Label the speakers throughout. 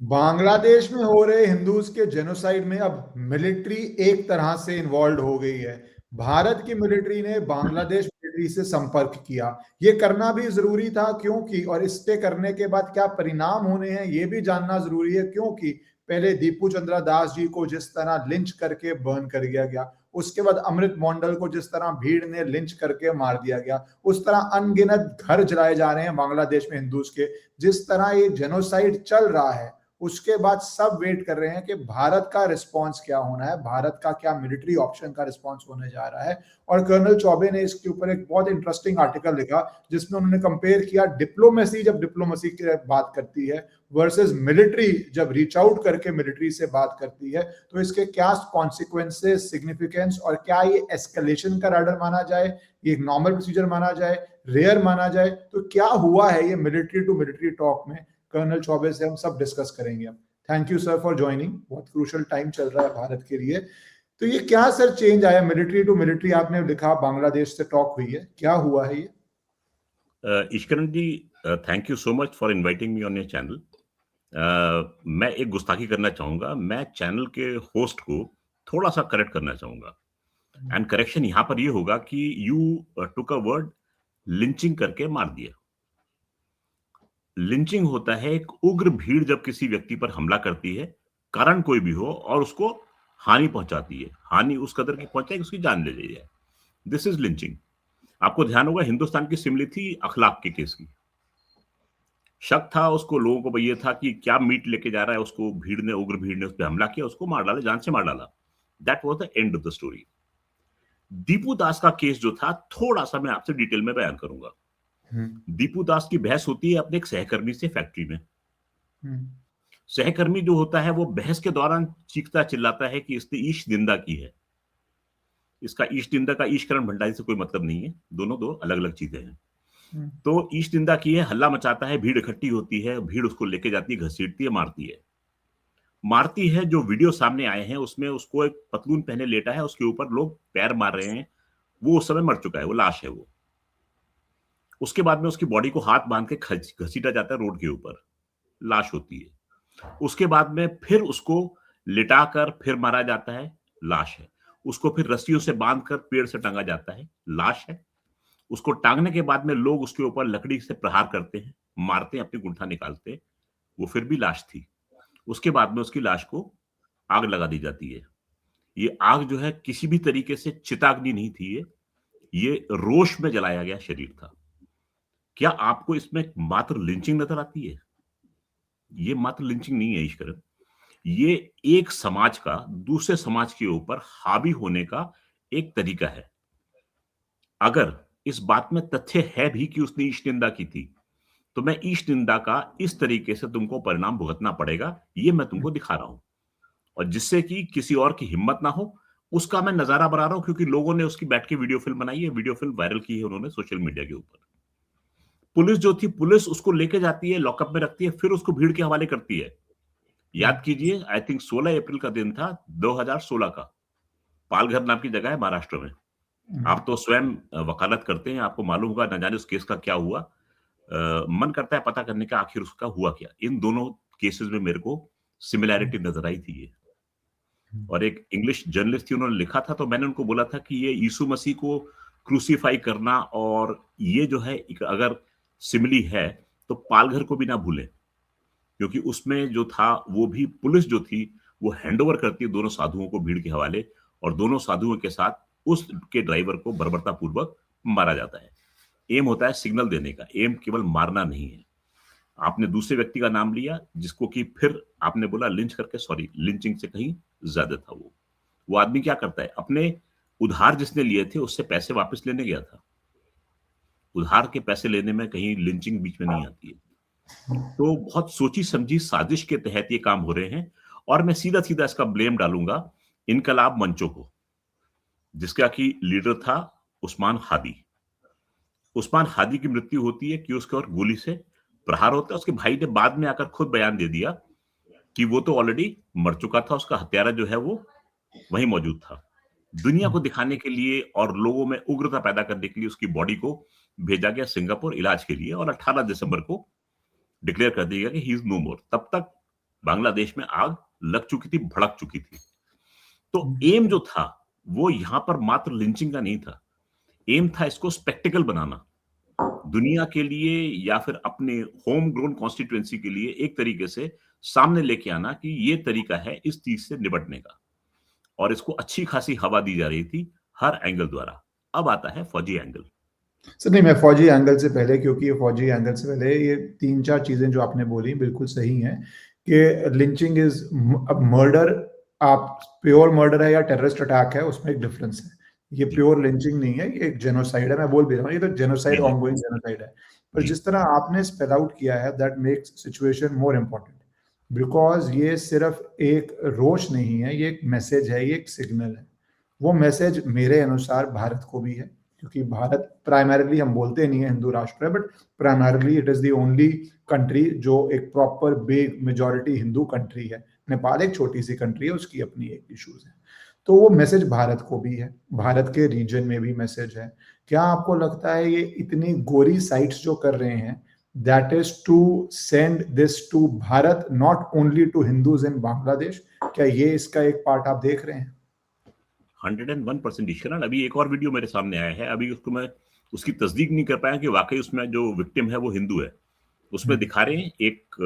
Speaker 1: बांग्लादेश में हो रहे हिंदूज के जेनोसाइड में अब मिलिट्री एक तरह से इन्वॉल्व हो गई है। भारत की मिलिट्री ने बांग्लादेश मिलिट्री से संपर्क किया। ये करना भी जरूरी था क्योंकि, और इसके करने के बाद क्या परिणाम होने हैं ये भी जानना जरूरी है, क्योंकि पहले दीपू चंद्रा दास जी को जिस तरह लिंच करके बर्न कर दिया गया, उसके बाद अमृत मंडल को जिस तरह भीड़ ने लिंच करके मार दिया गया, उस तरह अनगिनत घर जलाए जा रहे हैं बांग्लादेश में हिंदूज के। जिस तरह ये जेनोसाइड चल रहा है, उसके बाद सब वेट कर रहे हैं कि भारत का रिस्पांस क्या होना है, भारत का क्या मिलिट्री ऑप्शन का रिस्पांस होने जा रहा है। और कर्नल चौबे ने इसके ऊपर एक बहुत इंटरेस्टिंग आर्टिकल लिखा, जिसमें उन्होंने कंपेयर किया डिप्लोमेसी जब डिप्लोमेसी की बात करती है वर्सेस मिलिट्री जब रीच आउट करके मिलिट्री से बात करती है, तो इसके क्या कॉन्सिक्वेंसेस, सिग्निफिकेंस, और क्या ये एस्केलेशन का राडर माना जाए, ये एक नॉर्मल प्रोसीजर माना जाए, रेयर माना जाए, तो क्या हुआ है ये मिलिट्री टू मिलिट्री टॉक में, कर्नल चौबे से हम सब डिस्कस करेंगे। Thank you sir for joining, बहुत क्रूशल टाइम चल रहा है भारत के लिए। तो ये क्या सर चेंज आया मिलिट्री टू मिलिट्री, आपने लिखा बांग्लादेश से टॉक हुई है, क्या हुआ है ये?
Speaker 2: Ishkaran ji, thank you so much for inviting me on your channel. मैं एक गुस्ताखी करना चाहूंगा, मैं चैनल के होस्ट को थोड़ा सा करेक्ट करना चाहूंगा। एंड करेक्शन यहां पर ये होगा कि you took a word lynching करके मार दिया। लिंचिंग होता है एक उग्र भीड़ जब किसी व्यक्ति पर हमला करती है, कारण कोई भी हो, और उसको हानि पहुंचाती है, हानि उस कदर की पहुंचाए कि उसकी जान ले ली जाए। This is lynching. आपको ध्यान होगा हिंदुस्तान की सिमिली थी अखलाक के केस की। शक था उसको, लोगों को ये था कि क्या मीट लेके जा रहा है, उसको भीड़ ने, उग्र भीड़ ने उस पर हमला किया, उसको मार डाला, जान से मार डाला। That was the end of the story. Deepu Das का केस जो था, थोड़ा सा मैं आपसे डिटेल में बयान करूंगा। दीपू दास की बहस होती है अपने एक सहकर्मी से फैक्ट्री में। सहकर्मी जो होता है वो बहस के दौरान चीखता चिल्लाता है कि इसने ईश निंदा की है। इसका ईश निंदा का ईशकरण भंडारी से कोई मतलब नहीं है, दोनों दो अलग अलग चीजें हैं। तो ईश निंदा की है, हल्ला मचाता है, भीड़ इकट्ठी होती है, भीड़ उसको लेके जाती है, घसीटती है, मारती है। मारती है, जो वीडियो सामने आए हैं उसमें उसको एक पतलून पहने लेटा है, उसके ऊपर लोग पैर मार रहे हैं, वो उस समय मर चुका है, वो लाश है वो। उसके बाद में उसकी बॉडी को हाथ बांध के घसीटा जाता है रोड के ऊपर, लाश होती है। उसके बाद में फिर उसको लिटाकर फिर मारा जाता है, लाश है। उसको फिर रस्सियों से बांधकर पेड़ से टांगा जाता है, लाश है। उसको टांगने के बाद में लोग उसके ऊपर लकड़ी से प्रहार करते हैं, मारते हैं, अपनी गुंठा निकालते हैं, वो फिर भी लाश थी। उसके बाद में उसकी लाश को आग लगा दी जाती है। ये आग जो है किसी भी तरीके से चिताग्नि नहीं थी, ये रोष में जलाया गया शरीर था। क्या आपको इसमें मात्र लिंचिंग नजर आती है? ये मात्र लिंचिंग नहीं है ईश्वरन, ये एक समाज का दूसरे समाज के ऊपर हावी होने का एक तरीका है। अगर इस बात में तथ्य है भी कि उसने ईश निंदा की थी, तो मैं ईश निंदा का इस तरीके से तुमको परिणाम भुगतना पड़ेगा, ये मैं तुमको दिखा रहा हूं। और जिससे कि किसी और की हिम्मत ना हो, उसका मैं नजारा बना रहा हूं, क्योंकि लोगों ने उसकी बैठ के वीडियो फिल्म बनाई है, वीडियो फिल्म वायरल की है उन्होंने सोशल मीडिया के ऊपर। पुलिस जो थी, पुलिस उसको लेके जाती है, लॉकअप में रखती है, फिर उसको भीड़ के हवाले करती है। याद कीजिए, आई थिंक 16 अप्रैल का दिन था 2016 का। पालघर नाम की जगह है महाराष्ट्र में। आप तो स्वयं वकालत करते हैं, आपको मालूम होगा, न जाने उस केस का क्या हुआ। मन करता है पता करने का आखिर उसका हुआ क्या। इन दोनों केसेस में मेरे को सिमिलैरिटी नजर आई थी ये। और एक इंग्लिश जर्नलिस्ट थी, उन्होंने लिखा था, तो मैंने उनको बोला था कि ये यीशु मसीह को क्रूसीफाई करना और ये जो है अगर सिमिली है तो पालघर को भी ना भूलें, क्योंकि उसमें जो था वो भी पुलिस जो थी वो हैंडओवर करती है दोनों साधुओं को भीड़ के हवाले, और दोनों साधुओं के साथ उसके ड्राइवर को बर्बरता पूर्वक मारा जाता है। एम होता है सिग्नल देने का, एम केवल मारना नहीं है। आपने दूसरे व्यक्ति का नाम लिया जिसको कि फिर आपने बोला लिंच करके, सॉरी, लिंचिंग से कहीं ज्यादा था वो आदमी क्या करता है, अपने उधार जिसने लिए थे उससे पैसे वापस लेने गया था। उधार के पैसे लेने में कहीं लिंचिंग बीच में नहीं आती है। तो बहुत सोची समझी साजिश के तहत ये काम हो रहे हैं। और मैं सीधा सीधा इसका ब्लेम डालूंगा इनकलाब मंचों को, जिसका कि लीडर था उस्मान हादी। उस्मान हादी की मृत्यु होती है कि उसके और गोली से प्रहार होता है। उसके भाई ने बाद में आकर खुद बयान दे दिया कि वो तो ऑलरेडी मर चुका था, उसका हत्यारा जो है वो वहीं मौजूद था। दुनिया को दिखाने के लिए और लोगों में उग्रता पैदा करने के लिए उसकी बॉडी को भेजा गया सिंगापुर इलाज के लिए, और 18 दिसंबर को डिक्लेयर कर दिया गया कि ही इज नो मोर। तब तक बांग्लादेश में आग लग चुकी थी, भड़क चुकी थी। तो एम जो था वो यहां पर मात्र लिंचिंग का नहीं था, एम था इसको स्पेक्टिकल बनाना, दुनिया के लिए या फिर अपने होम ग्रोन कॉन्स्टिट्यूएंसी के लिए एक तरीके से सामने लेके आना कि ये तरीका है इस चीज से निपटने का, और इसको अच्छी खासी हवा दी जा रही थी हर एंगल द्वारा। अब आता है फौजी एंगल।
Speaker 1: सर नहीं, मैं फौजी एंगल से पहले, क्योंकि ये फौजी एंगल से पहले ये 3-4 चीजें जो आपने बोली बिल्कुल सही हैं कि लिंचिंग इज अब मर्डर, आप प्योर मर्डर है या टेररिस्ट अटैक है उसमें एक डिफरेंस है। ये प्योर लिंचिंग नहीं है, ये एक जेनोसाइड है। मैं बोल भी रहा हूँ ये तो जेनोसाइड, ऑनगोइंग जेनोसाइड है। पर जिस तरह आपने स्पेल आउट किया है that makes situation more important, because ये सिर्फ एक रोष नहीं है, ये एक मैसेज है, ये एक सिग्नल है। वो मैसेज मेरे अनुसार भारत को भी है, क्योंकि भारत प्राइमरीली, हम बोलते नहीं है हिंदू राष्ट्र है, but primarily it is the only country जो एक proper big majority Hindu country है। नेपाल एक छोटी सी कंट्री है, उसकी अपनी एक इश्यूज है। तो वो मैसेज भारत को भी है, भारत के रीजन में भी मैसेज है। क्या आपको लगता है ये इतनी गोरी साइट्स जो कर रहे हैं that is to send this to Bharat, not only to Hindus in Bangladesh? क्या ये इसका एक पार्ट आप देख रहे हैं?
Speaker 2: 101% ईश्वरन, अभी एक और वीडियो मेरे सामने आया है, अभी उसको मैं उसकी तस्दीक नहीं कर पाया कि वाकई उसमें जो विक्टिम है वो हिंदू है। उसमें दिखा रहे हैं एक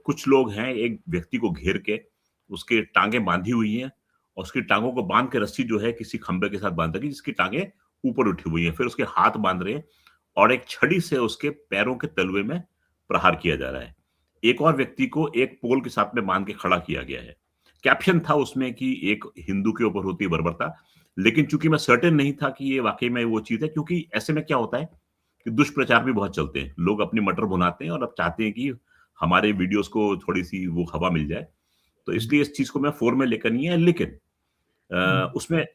Speaker 2: कुछ लोग हैं, एक व्यक्ति को घेर के उसके टांगे बांधी हुई हैं, और उसकी टांगों को बांध के रस्सी जो है किसी खंबे के साथ बांध रखी, जिसकी टांगे ऊपर उठी हुई हैं, फिर उसके हाथ बांध रहे हैं और एक छड़ी से उसके पैरों के तलवे में प्रहार किया जा रहा है। एक और व्यक्ति को एक पोल के साथ में बांध के खड़ा किया गया है। कैप्शन था उसमें कि एक हिंदू के ऊपर होती है बर्बरता, लेकिन चूंकि मैं सर्टेन नहीं था कि ये वाकई में वो चीज है, क्योंकि ऐसे में क्या होता है कि दुष्प्रचार भी बहुत चलते हैं, लोग अपनी मटर भुनाते हैं और अब चाहते हैं कि हमारे वीडियोस को थोड़ी सी वो हवा मिल जाए, तो इसलिए इस चीज को मैं फोर में लेकर नहीं है। लेकिन उसमें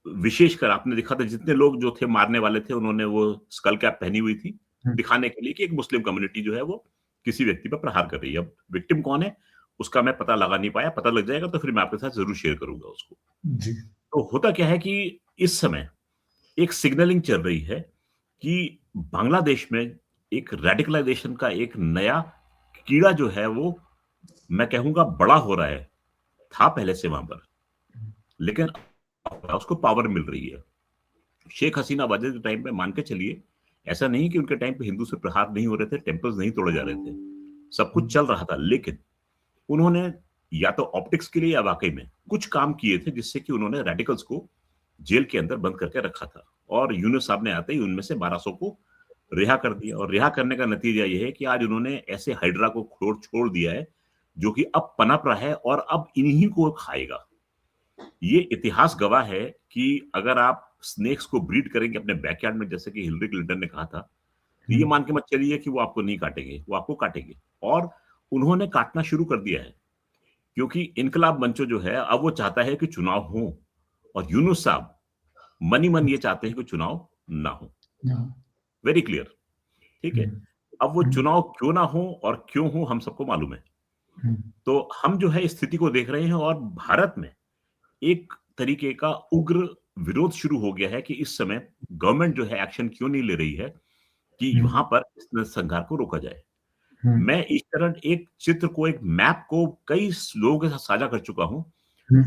Speaker 2: विशेषकर आपने देखा था जितने लोग जो थे मारने वाले थे, उन्होंने वो स्कल कैप पहनी हुई थी, दिखाने के लिए कि एक मुस्लिम कम्युनिटी जो है वो किसी व्यक्ति पर प्रहार कर रही है। अब विक्टिम कौन है उसका मैं पता लगा नहीं पाया, पता लग जाएगा तो फिर मैं आपके साथ जरूर शेयर करूंगा उसको
Speaker 1: जी।
Speaker 2: तो होता क्या है कि इस समय एक सिग्नलिंग चल रही है कि बांग्लादेश में एक रेडिकलाइजेशन का एक नया कीड़ा जो है वो मैं कहूंगा बड़ा हो रहा है, था पहले से वहां पर, लेकिन उसको पावर मिल रही है। शेख हसीना वाजह के टाइम पे मान के चलिए, ऐसा नहीं कि उनके टाइम पे हिंदू से प्रहार नहीं हो रहे थे, टेम्पल्स नहीं तोड़े जा रहे थे, सब कुछ चल रहा था, लेकिन उन्होंने या तो ऑप्टिक्स के लिए या वाकई में कुछ काम किए थे जिससे कि उन्होंने रेडिकल्स को जेल के अंदर बंद करके रखा था, और यूनुस साहब ने आते ही उनमें से 1200 को रिहा कर दिया। और रिहा करने का नतीजा यह है कि आज उन्होंने ऐसे हाइड्रा को छोड़ दिया है जो कि अब पनप रहा है और अब इन्हीं को खाएगा। ये इतिहास गवाह है कि अगर आप स्नेक्स को ब्रीड करेंगे अपने बैकयार्ड में, जैसे कि हिलरी क्लिंटन ने कहा था, तो ये मान के मत चलिए कि वो आपको नहीं काटेंगे, वो आपको काटेंगे। और उन्होंने काटना शुरू कर दिया है, क्योंकि इनकलाब मंचो जो है अब वो चाहता है कि चुनाव हो, और यूनुस साहब मन ये चाहते हैं कि चुनाव ना हो। वेरी क्लियर, ठीक है। अब वो चुनाव क्यों ना हो और क्यों हो हम सबको मालूम है। तो हम जो है स्थिति को देख रहे हैं, और भारत में एक तरीके का उग्र विरोध शुरू हो गया है कि इस समय गवर्नमेंट जो है एक्शन क्यों नहीं ले रही है कि वहां पर इस संघार को रोका जाए। मैं इस तरह एक चित्र को, एक मैप को कई लोगों के साथ साझा कर चुका हूं,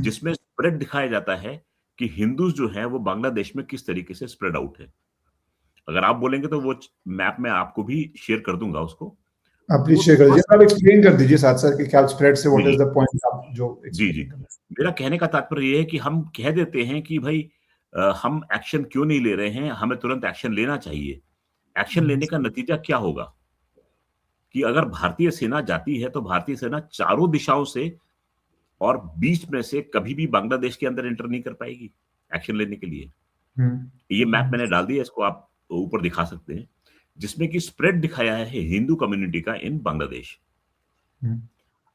Speaker 2: जिसमें स्प्रेड दिखाया जाता है कि हिंदूज जो है वो बांग्लादेश में किस तरीके से स्प्रेड आउट है। अगर आप बोलेंगे तो वो मैप मैं आपको भी शेयर कर दूंगा उसको।
Speaker 1: आप प्लीज शेयर कर दीजिए, आप एक्सप्लेन कर दीजिए साथ साथ कि क्या स्प्रेड से व्हाट इज द पॉइंट आप जो
Speaker 2: जी। मेरा कहने का तात्पर्य ये है कि हम कह देते हैं कि भाई हम एक्शन क्यों नहीं ले रहे हैं, हमें तुरंत एक्शन लेना चाहिए। एक्शन लेने का नतीजा क्या होगा कि अगर भारतीय सेना जाती है तो भारतीय सेना चारों दिशाओं से और बीच में से कभी भी बांग्लादेश के अंदर एंटर नहीं कर पाएगी एक्शन लेने के लिए। ये मैप मैंने डाल दिया, इसको आप ऊपर दिखा सकते हैं, जिसमें कि स्प्रेड दिखाया है हिंदू कम्युनिटी का इन बांग्लादेश।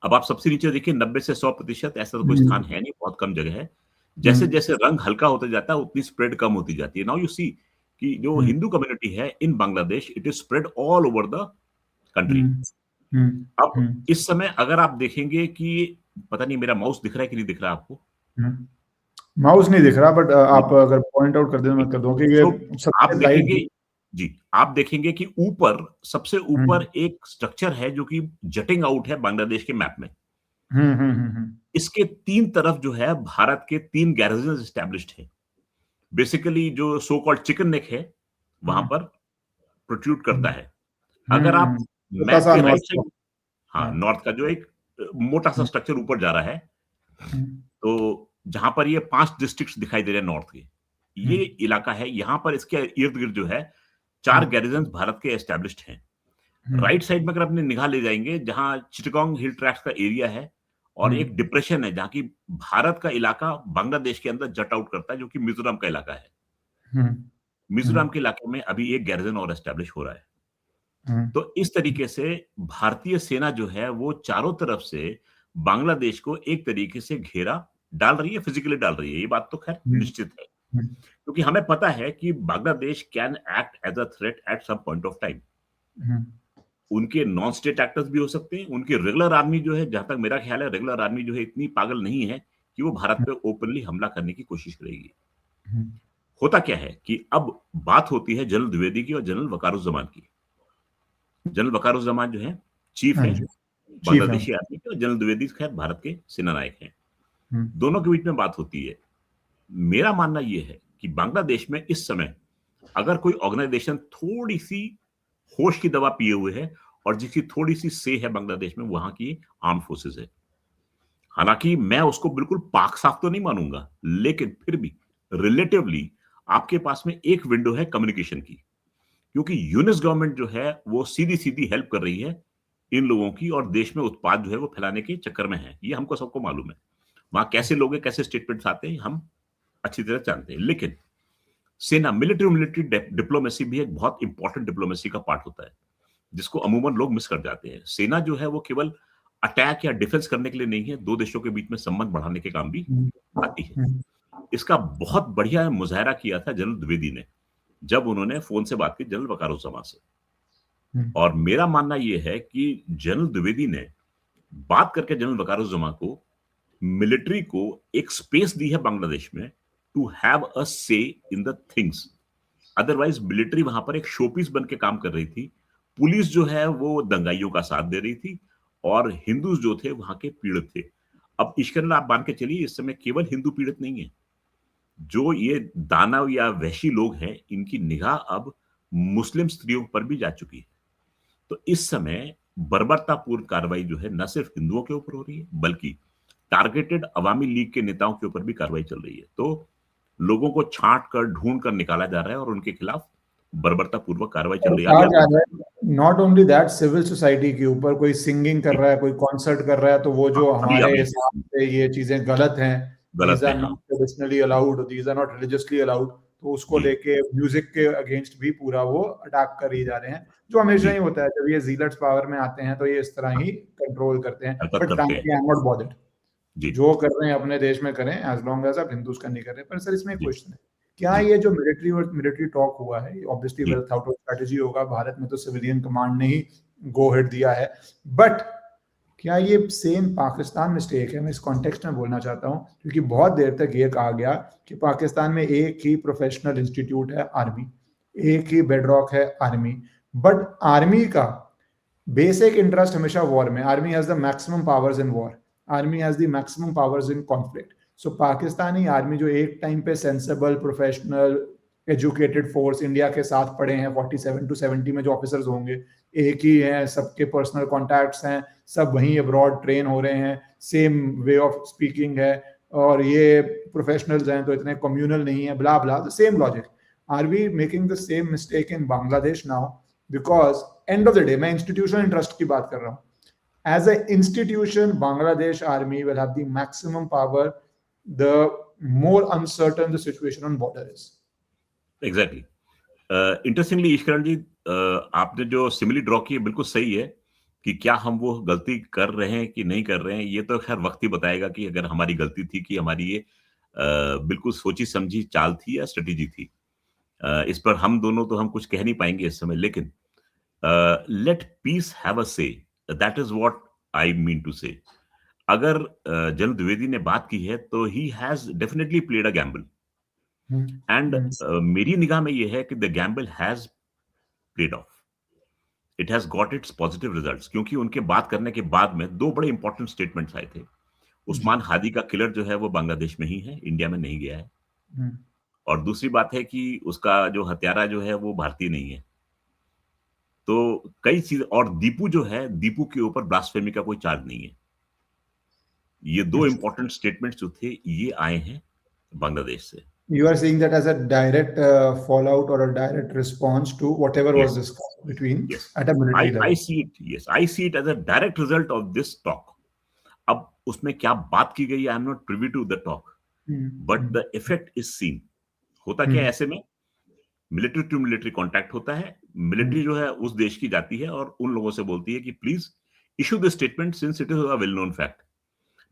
Speaker 2: अब आप सबसे नीचे देखिए 90 से 100%, ऐसा तो कोई स्थान है नहीं, बहुत कम जगह है। जैसे जैसे रंग हल्का होता जाता है उतनी स्प्रेड कम होती जाती है। नाउ यू सी कि जो हिंदू कम्युनिटी है in Bangladesh, it is spread all over the country. अब इस समय अगर आप देखेंगे कि पता नहीं मेरा माउस दिख रहा है कि नहीं दिख रहा आपको?
Speaker 1: माउस नहीं दिख रहा, बट आप अगर पॉइंट आउट कर दें मैं कर दूं कि ये
Speaker 2: आप देखेंगे जी, आप देखेंगे कि ऊपर सबसे ऊपर एक स्ट्रक्चर है जो कि जटिंग आउट है बांग्लादेश के मैप में। इसके 3 तरफ जो है भारत के 3 गैरिजन एस्टैब्लिश्ड है। बेसिकली जो सो कॉल्ड चिकन नेक है वहां पर प्रोट्रूड करता है। अगर आप
Speaker 1: छोटा
Speaker 2: मैप
Speaker 1: सा
Speaker 2: के
Speaker 1: नॉर्थ
Speaker 2: राइट साइड, हाँ, नॉर्थ का जो एक मोटा सा स्ट्रक्चर ऊपर जा रहा है, तो जहां पर ये 5 डिस्ट्रिक्ट्स दिखाई दे रहे हैं नॉर्थ के, ये इलाका है। यहां पर इसके इर्द गिर्द जो है 4 गैरिजन भारत के एस्टैब्लिश्ड हैं। राइट साइड में अगर अपने निगाह ले जाएंगे, जहां चिटगांग हिल ट्रैक्ट्स का एरिया है और एक डिप्रेशन है जहां की भारत का इलाका बांग्लादेश के अंदर जट आउट करता है, जो कि मिजोरम का इलाका है। मिजोरम के इलाके में अभी एक गैरिजन और एस्टैब्लिश हो रहा है। तो इस तरीके से भारतीय सेना जो है वो चारों तरफ से बांग्लादेश को एक तरीके से घेरा डाल रही है, फिजिकली डाल रही है। ये बात तो खैर निश्चित है, क्योंकि हमें पता है कि Bangladesh can act as a threat at some point of time. उनके नॉन स्टेट एक्टर्स भी हो सकते हैं, उनकी रेगुलर आर्मी जो है, जहां तक मेरा ख्याल है रेगुलर आर्मी जो है इतनी पागल नहीं है कि वो भारत पे ओपनली हमला करने की कोशिश करेगी। होता क्या है कि अब बात होती है जनरल द्विवेदी की और जनरल वकारुज्जमान की। जनरल वकारुज्जमान जो है चीफ है बांग्लादेशी आर्मी के, और जनरल द्विवेदी खैर भारत के सेना नायक हैं। दोनों के बीच में बात होती है। मेरा मानना यह है कि बांग्लादेश में इस समय अगर कोई ऑर्गेनाइजेशन थोड़ी सी होश की दवा पिए हुए है और जिसकी थोड़ी सी से है बांग्लादेश में, वहां की आर्म फोर्सेस है। हालांकि मैं उसको बिल्कुल पाक साफ तो नहीं मानूंगा, लेकिन फिर भी रिलेटिवली आपके पास में एक विंडो है कम्युनिकेशन की, क्योंकि यूनिस गवर्नमेंट जो है वो सीधी सीधी हेल्प कर रही है इन लोगों की, और देश में उत्पाद जो है वो फैलाने के चक्कर में है। ये हमको सबको मालूम है। वहां कैसे लोग हैं, कैसे स्टेटमेंट्स आते हैं, हम अच्छी तरह जानते हैं। लेकिन सेना, मिलिट्री डिप्लोमेसी भी एक बहुत इंपॉर्टेंट डिप्लोमेसी का पार्ट होता है, जिसको अमूमन लोग मिस कर जाते हैं। सेना जो है वो केवल अटैक या डिफेंस करने के लिए नहीं है, दो देशों के बीच में संबंध बढ़ाने के काम भी आती है। इसका बहुत बढ़िया मुजाहरा किया था जनरल द्विवेदी ने जब उन्होंने फोन से बात की जनरल वकारुज्जमान से। और मेरा मानना यह है कि जनरल द्विवेदी ने बात करके जनरल वकारुज्जमान को, मिलिट्री को एक स्पेस दी है बांग्लादेश में टू हैव अ से in the things. Otherwise military वहां पर एक शोपीस बन के काम कर रही थी। पुलिस जो है वो दंगाइयों का साथ दे रही थी और हिंदू जो थे वहां के पीड़ित थे। अब ईश्वर, आप मान के चलिए इस समय केवल हिंदू पीड़ित नहीं है। जो ये दानव या वैशी लोग हैं, इनकी निगाह अब मुस्लिम स्त्रियों पर भी जा चुकी है। तो इस समय बर्बरतापूर्ण कार्रवाई जो है न सिर्फ हिंदुओं के ऊपर हो रही है, बल्कि टारगेटेड अवामी लीग के नेताओं के ऊपर भी कार्रवाई चल रही है। तो लोगों को छांट कर, ढूंढ कर निकाला जा रहा है और उनके खिलाफ बर्बरतापूर्वक कार्रवाई चल रही है।
Speaker 1: Not only that, civil society के ऊपर कोई सिंगिंग कर रहा है, कोई कॉन्सर्ट कर रहा है, तो वो जो हमारे हिसाब से ये चीजें गलत हैं, these are not traditionally allowed, these are not religiously allowed, तो उसको लेके म्यूजिक के अगेंस्ट भी पूरा वो अटैक कर ही जा रहे हैं, जो हमेशा ही होता है। जब ये जीलट्स पावर में आते हैं तो ये इस तरह ही कंट्रोल करते हैं। But frankly I am not bothered, जो कर रहे हैं अपने देश में करें, एज लॉन्ग एज आप हिंदूज का नहीं कर रहे। पर सर इसमें एक क्वेश्चन है, क्या ये जो मिलिट्री टॉक हुआ है, obviously well thought out strategy होगा, भारत में तो सिविलियन कमांड ने ही गो हेड दिया है, बट क्या ये सेम पाकिस्तान मिस्टेक है? मैं इस कॉन्टेक्स्ट में बोलना चाहता हूँ, क्योंकि बहुत देर तक ये कहा गया कि पाकिस्तान में एक ही प्रोफेशनल इंस्टीट्यूट है आर्मी, एक ही बेडरॉक है आर्मी, बट आर्मी का बेसिक इंटरेस्ट हमेशा वॉर में। Army has the maximum powers in war, army has the maximum powers in conflict. So Pakistani army जो एक टाइम पे sensible, professional, educated force India के साथ पड़े हैं, 47 to 70 में जो ऑफिसर्स होंगे एक ही हैं, सबके पर्सनल कॉन्टैक्ट्स हैं, सब वहीं अब्रॉड ट्रेन हो रहे हैं, सेम वे ऑफ स्पीकिंग है, और ये प्रोफेशनल्स हैं तो इतने कम्युनल नहीं है, blah blah, the same logic. Are we making the same mistake in Bangladesh now? Because end of the day, मैं इंस्टीट्यूशनल इंटरेस्ट की बात कर रहा हूँ। As a institution, Bangladesh army will have the maximum power the more uncertain the situation on border is.
Speaker 2: Exactly. Interestingly, ईश्वरण जी, आपने जो simile draw की है बिल्कुल सही है कि क्या हम वो गलती कर रहे हैं कि नहीं कर रहे हैं, ये तो खैर वक्त ही बताएगा कि अगर हमारी गलती थी कि हमारी ये बिल्कुल सोची समझी चाल थी या स्ट्रेटेजी थी। इस पर हम दोनों तो हम कुछ कह नहीं पाएंगे इस समय, लेकिन late piece have a say, that is what I mean to say. अगर जनरल द्विवेदी ने बात की है तो he has definitely played a gamble, and मेरी निगाह में ये है कि the gamble has played off. It has got its positive results, क्योंकि उनके बात करने के बाद में दो बड़े इंपॉर्टेंट स्टेटमेंट्स आए थे। उस्मान हादी का किलर जो है वो बांग्लादेश में ही है, इंडिया में नहीं गया है। और दूसरी बात है कि उसका जो हत्यारा जो है वो भारतीय नहीं है। तो कई चीज, और दीपू जो है, दीपू के ऊपर ब्लास्फेमी का कोई चार्ज नहीं है। ये दो इंपॉर्टेंट स्टेटमेंट्स जो थे ये आए हैं बांग्लादेश से।
Speaker 1: You are saying that as a direct fallout or a direct response to whatever was discussed between at a military level.
Speaker 2: I see it as a direct result of this talk. अब उसमें क्या बात की गई, I am not privy to the talk, but the effect is seen. होता क्या है ऐसे में, मिलिट्री टू मिलिट्री कॉन्टैक्ट होता है, मिलिट्री जो है उस देश की जाती है और उन लोगों से बोलती है कि please issue the statement since it is a well known fact,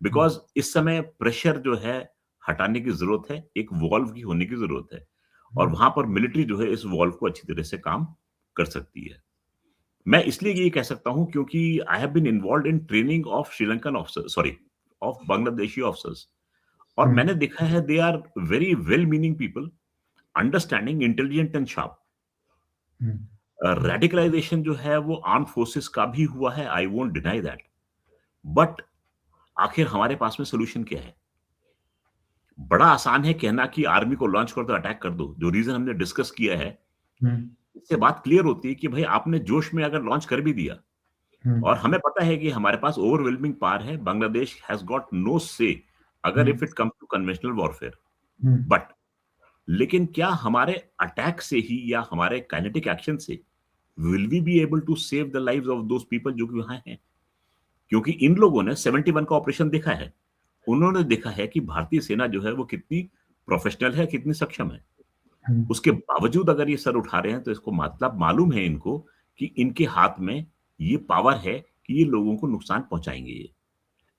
Speaker 2: because इस समय प्रेशर जो है हटाने की जरूरत है, एक वॉल्व की होने की जरूरत है, और वहां पर मिलिट्री जो है इस वॉल्व को अच्छी तरह से काम कर सकती है। मैं इसलिए ये कह सकता हूं क्योंकि I have been involved in training of Sri Lankan officers, sorry of Bangladeshi officers, और मैंने देखा है they are very well meaning people, understanding, intelligent and sharp. Radicalisation जो है वो आर्म फोर्सेस का भी हुआ है, I won't deny that, but आखिर हमारे पास में सोल्यूशन क्या है? बड़ा आसान है कहना कि आर्मी को लॉन्च कर दो, अटैक कर दो, जो रीजन हमने डिस्कस किया है, इससे बात क्लियर होती है कि भाई आपने जोश में अगर लॉन्च कर भी दिया, और हमें पता है कि हमारे पास ओवरवेलमिंग पावर है, Bangladesh has got no say अगर if it comes to conventional warfare, but लेकिन क्या हमारे अटैक से ही या हमारे काइनेटिक एक्शन से will we be able to save the lives of those people जो कि वहां हैं? क्योंकि इन लोगों ने 71 का ऑपरेशन देखा है, उन्होंने देखा है कि भारतीय सेना जो है वो कितनी प्रोफेशनल है, कितनी सक्षम है। उसके बावजूद अगर ये सर उठा रहे हैं तो इसको मतलब मालूम है इनको कि इनके हाथ में ये पावर है कि ये लोगों को नुकसान पहुंचाएंगे ये,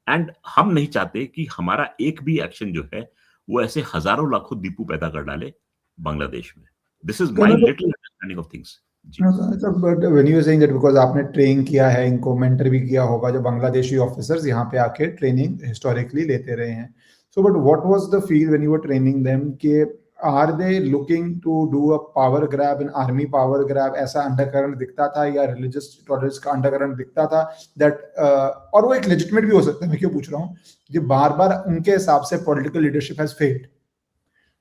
Speaker 2: एंड हम नहीं चाहते कि हमारा एक भी एक्शन जो है वो ऐसे हजारों लाखों दीपू पैदा कर डाले बांग्लादेश में। This is my little understanding of things.
Speaker 1: But when you are saying that because आपने ट्रेन किया है, इनको मेंटर भी किया होगा, जो बांग्लादेशी ऑफिसर्स यहाँ पे आके ट्रेनिंग हिस्टोरिकली लेते रहे हैं, so but what was the feel when you were training them कि are they looking to do a power grab, in army power grab, ऐसा अंडरकरंट दिखता था, या रिलीजियस टॉलरेंस का अंडरकरंट दिखता था दैट और वो एक लेजिटिमेट भी हो सकता है। मैं क्यों पूछ रहा हूँ, जो बार बार उनके हिसाब से political leadership has failed,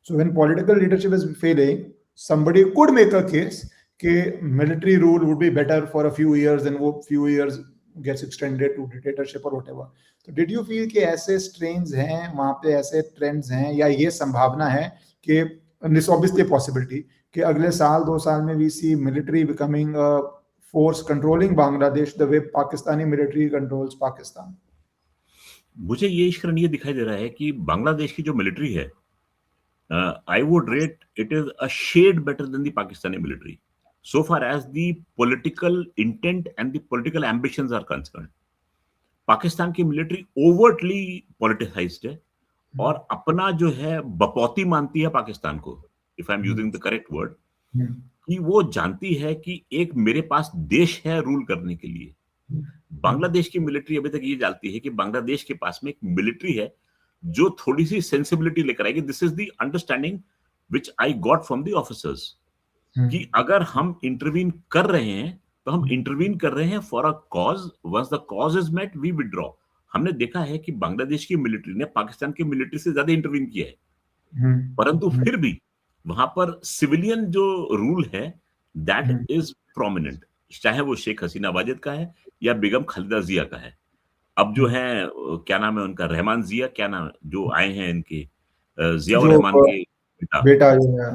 Speaker 1: so when political leadership is failing somebody could make a case कि military rule would be better for a few years and वो few years gets extended to dictatorship or whatever. तो did you feel कि ऐसे strains हैं वहाँ पे, ऐसे trends हैं, या ये संभावना है कि this obviously a possibility कि अगले साल 2 साल में we see military becoming a force controlling Bangladesh the way Pakistani military controls Pakistan?
Speaker 2: मुझे ये इश्करन ये दिखाई दे रहा है कि बांग्लादेश की जो मिलिट्री है, I would rate it is a shade better than the Pakistani military, so far as the political intent and the political ambitions are concerned. Pakistan की मिलिट्री overtly politicized है और अपना जो है बपौती मानती है पाकिस्तान को, if I'm using the correct word, कि वो जानती है कि एक मेरे पास देश है रूल करने के लिए। बांग्लादेश की मिलिट्री अभी तक ये जानती है कि बांग्लादेश के पास में एक मिलिट्री है जो थोड़ी सी सेंसिबिलिटी लेकर आएगी। This is the understanding which I got from the officers, कि अगर हम इंटरवीन कर रहे हैं तो हम इंटरवीन कर रहे हैं for a cause, once the cause is met we withdraw. हमने देखा है कि बांग्लादेश की मिलिट्री ने पाकिस्तान की मिलिट्री से ज्यादा इंटरवीन किया है, परंतु फिर भी वहां पर सिविलियन जो रूल है दैट इज प्रोमिनेंट, चाहे वो शेख हसीना वाजिद का है या बेगम खालिदा जिया का है। अब जो है क्या नाम है उनका, रहमान जिया, क्या नाम, जो आए हैं इनके जिया उर रहमान के बेटा जो है,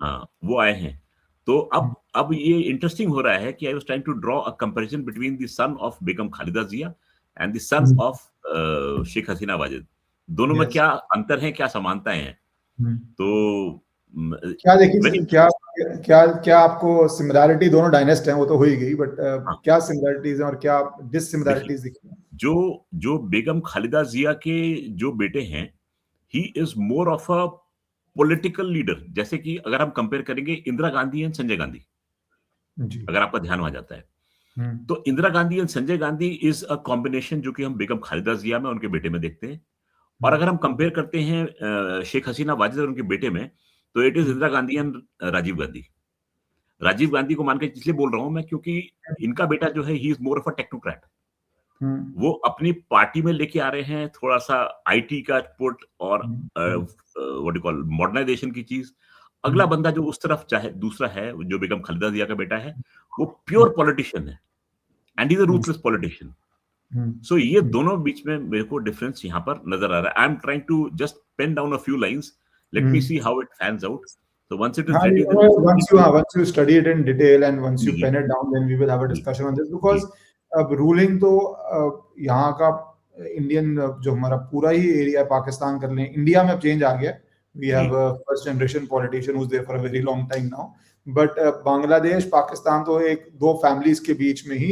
Speaker 2: हाँ वो आए हैं। तो अब ये इंटरेस्टिंग हो रहा है कि I was trying to draw a comparison between the son of Begum Khaleda Zia and the son of Sheikh Hasina Wajid. दोनों में क्या अंतर है, क्या समानताएं हैं? तो
Speaker 1: क्या देखिए, क्या आपको सिमिलरिटी, दोनों डायनेस्ट हैं वो तो हो ही गई, बट क्या सिमिलरिटीज हैं और क्या डिससिमिलरिटीज दिखती हैं?
Speaker 2: जो बेगम खालिदा जिया के जो बेटे हैं, he is more of a political leader. जैसे कि अगर हम कंपेयर करेंगे इंदिरा गांधी एंड संजय गांधी, अगर आपका ध्यान आ जाता है तो Indira Gandhi and Sanjay Gandhi is a combination जो कि हम बेगम खालिदा जिया में उनके बेटे में देखते हैं। और अगर हम कंपेयर करते हैं शेख हसीना वाजिद और उनके बेटे में, तो it is Indira Gandhi and Rajiv Gandhi. Rajiv Gandhi को मान के इसलिए बोल रहा हूं मैं क्योंकि इनका बेटा जो है he is more of a technocrat. वो अपनी पार्टी में लेके आ रहे हैं थोड़ा सा आईटी का पुट और व्हाट यू कॉल मॉडर्नाइजेशन की चीज। अगला बंदा जो उस तरफ चाहे दूसरा है जो बेगम खालिदा जिया का बेटा है, वो प्योर पॉलिटिशियन है and is a ruthless politician. So ये दोनों बीच में मेरे को डिफरेंस यहाँ पर नजर आ रहा है। I am trying to just pen down a few lines, let me see how it fans out. So once it is ready,
Speaker 1: once you study it in detail and once you pen it down, then we will have a discussion on this, because अब ruling तो यहाँ का Indian जो हमारा पूरा ही area Pakistan कर लें, India में अब चेंज आ गया। We have first generation politician who is there for a very long time now, but Bangladesh Pakistan तो एक दो फैमिलीज के बीच में ही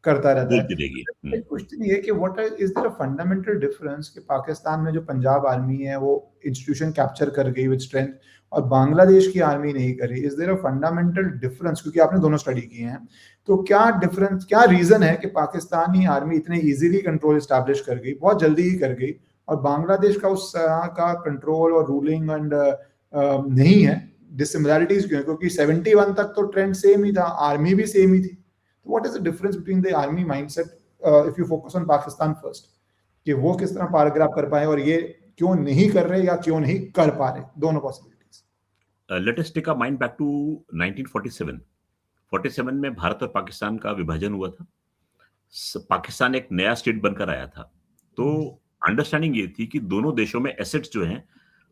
Speaker 1: करता रहता है। क्वेश्चन ये कि what is there a fundamental difference कि पाकिस्तान में जो पंजाब आर्मी है वो इंस्टीट्यूशन कैप्चर कर गई विद स्ट्रेंथ और बांग्लादेश की आर्मी नहीं करी। Is there a fundamental difference? क्योंकि आपने दोनों स्टडी किए हैं, तो क्या डिफरेंस, क्या रीजन है कि पाकिस्तानी आर्मी इतने इजीली कंट्रोल एस्टैब्लिश कर गई, बहुत जल्दी ही कर गई, और बांग्लादेश का उस तरह का कंट्रोल और रूलिंग एंड नहीं है? डिसिमिलैरिटीज क्यों है? क्योंकि 71 तक तो ट्रेंड सेम ही था, आर्मी भी सेम ही थी। तो what is the difference between the army mindset if you focus on Pakistan first, कि वो किस तरह पैराग्राफ कर पाए और ये क्यों नहीं कर रहे या क्यों नहीं कर पा रहे, दोनों possibilities.
Speaker 2: Let us take a mind back to 1947. 47 में भारत और पाकिस्तान का विभाजन हुआ था। पाकिस्तान एक नया स्टेट बनकर आया था, तो अंडरस्टैंडिंग ये थी कि दोनों देशों में एसेट्स जो हैं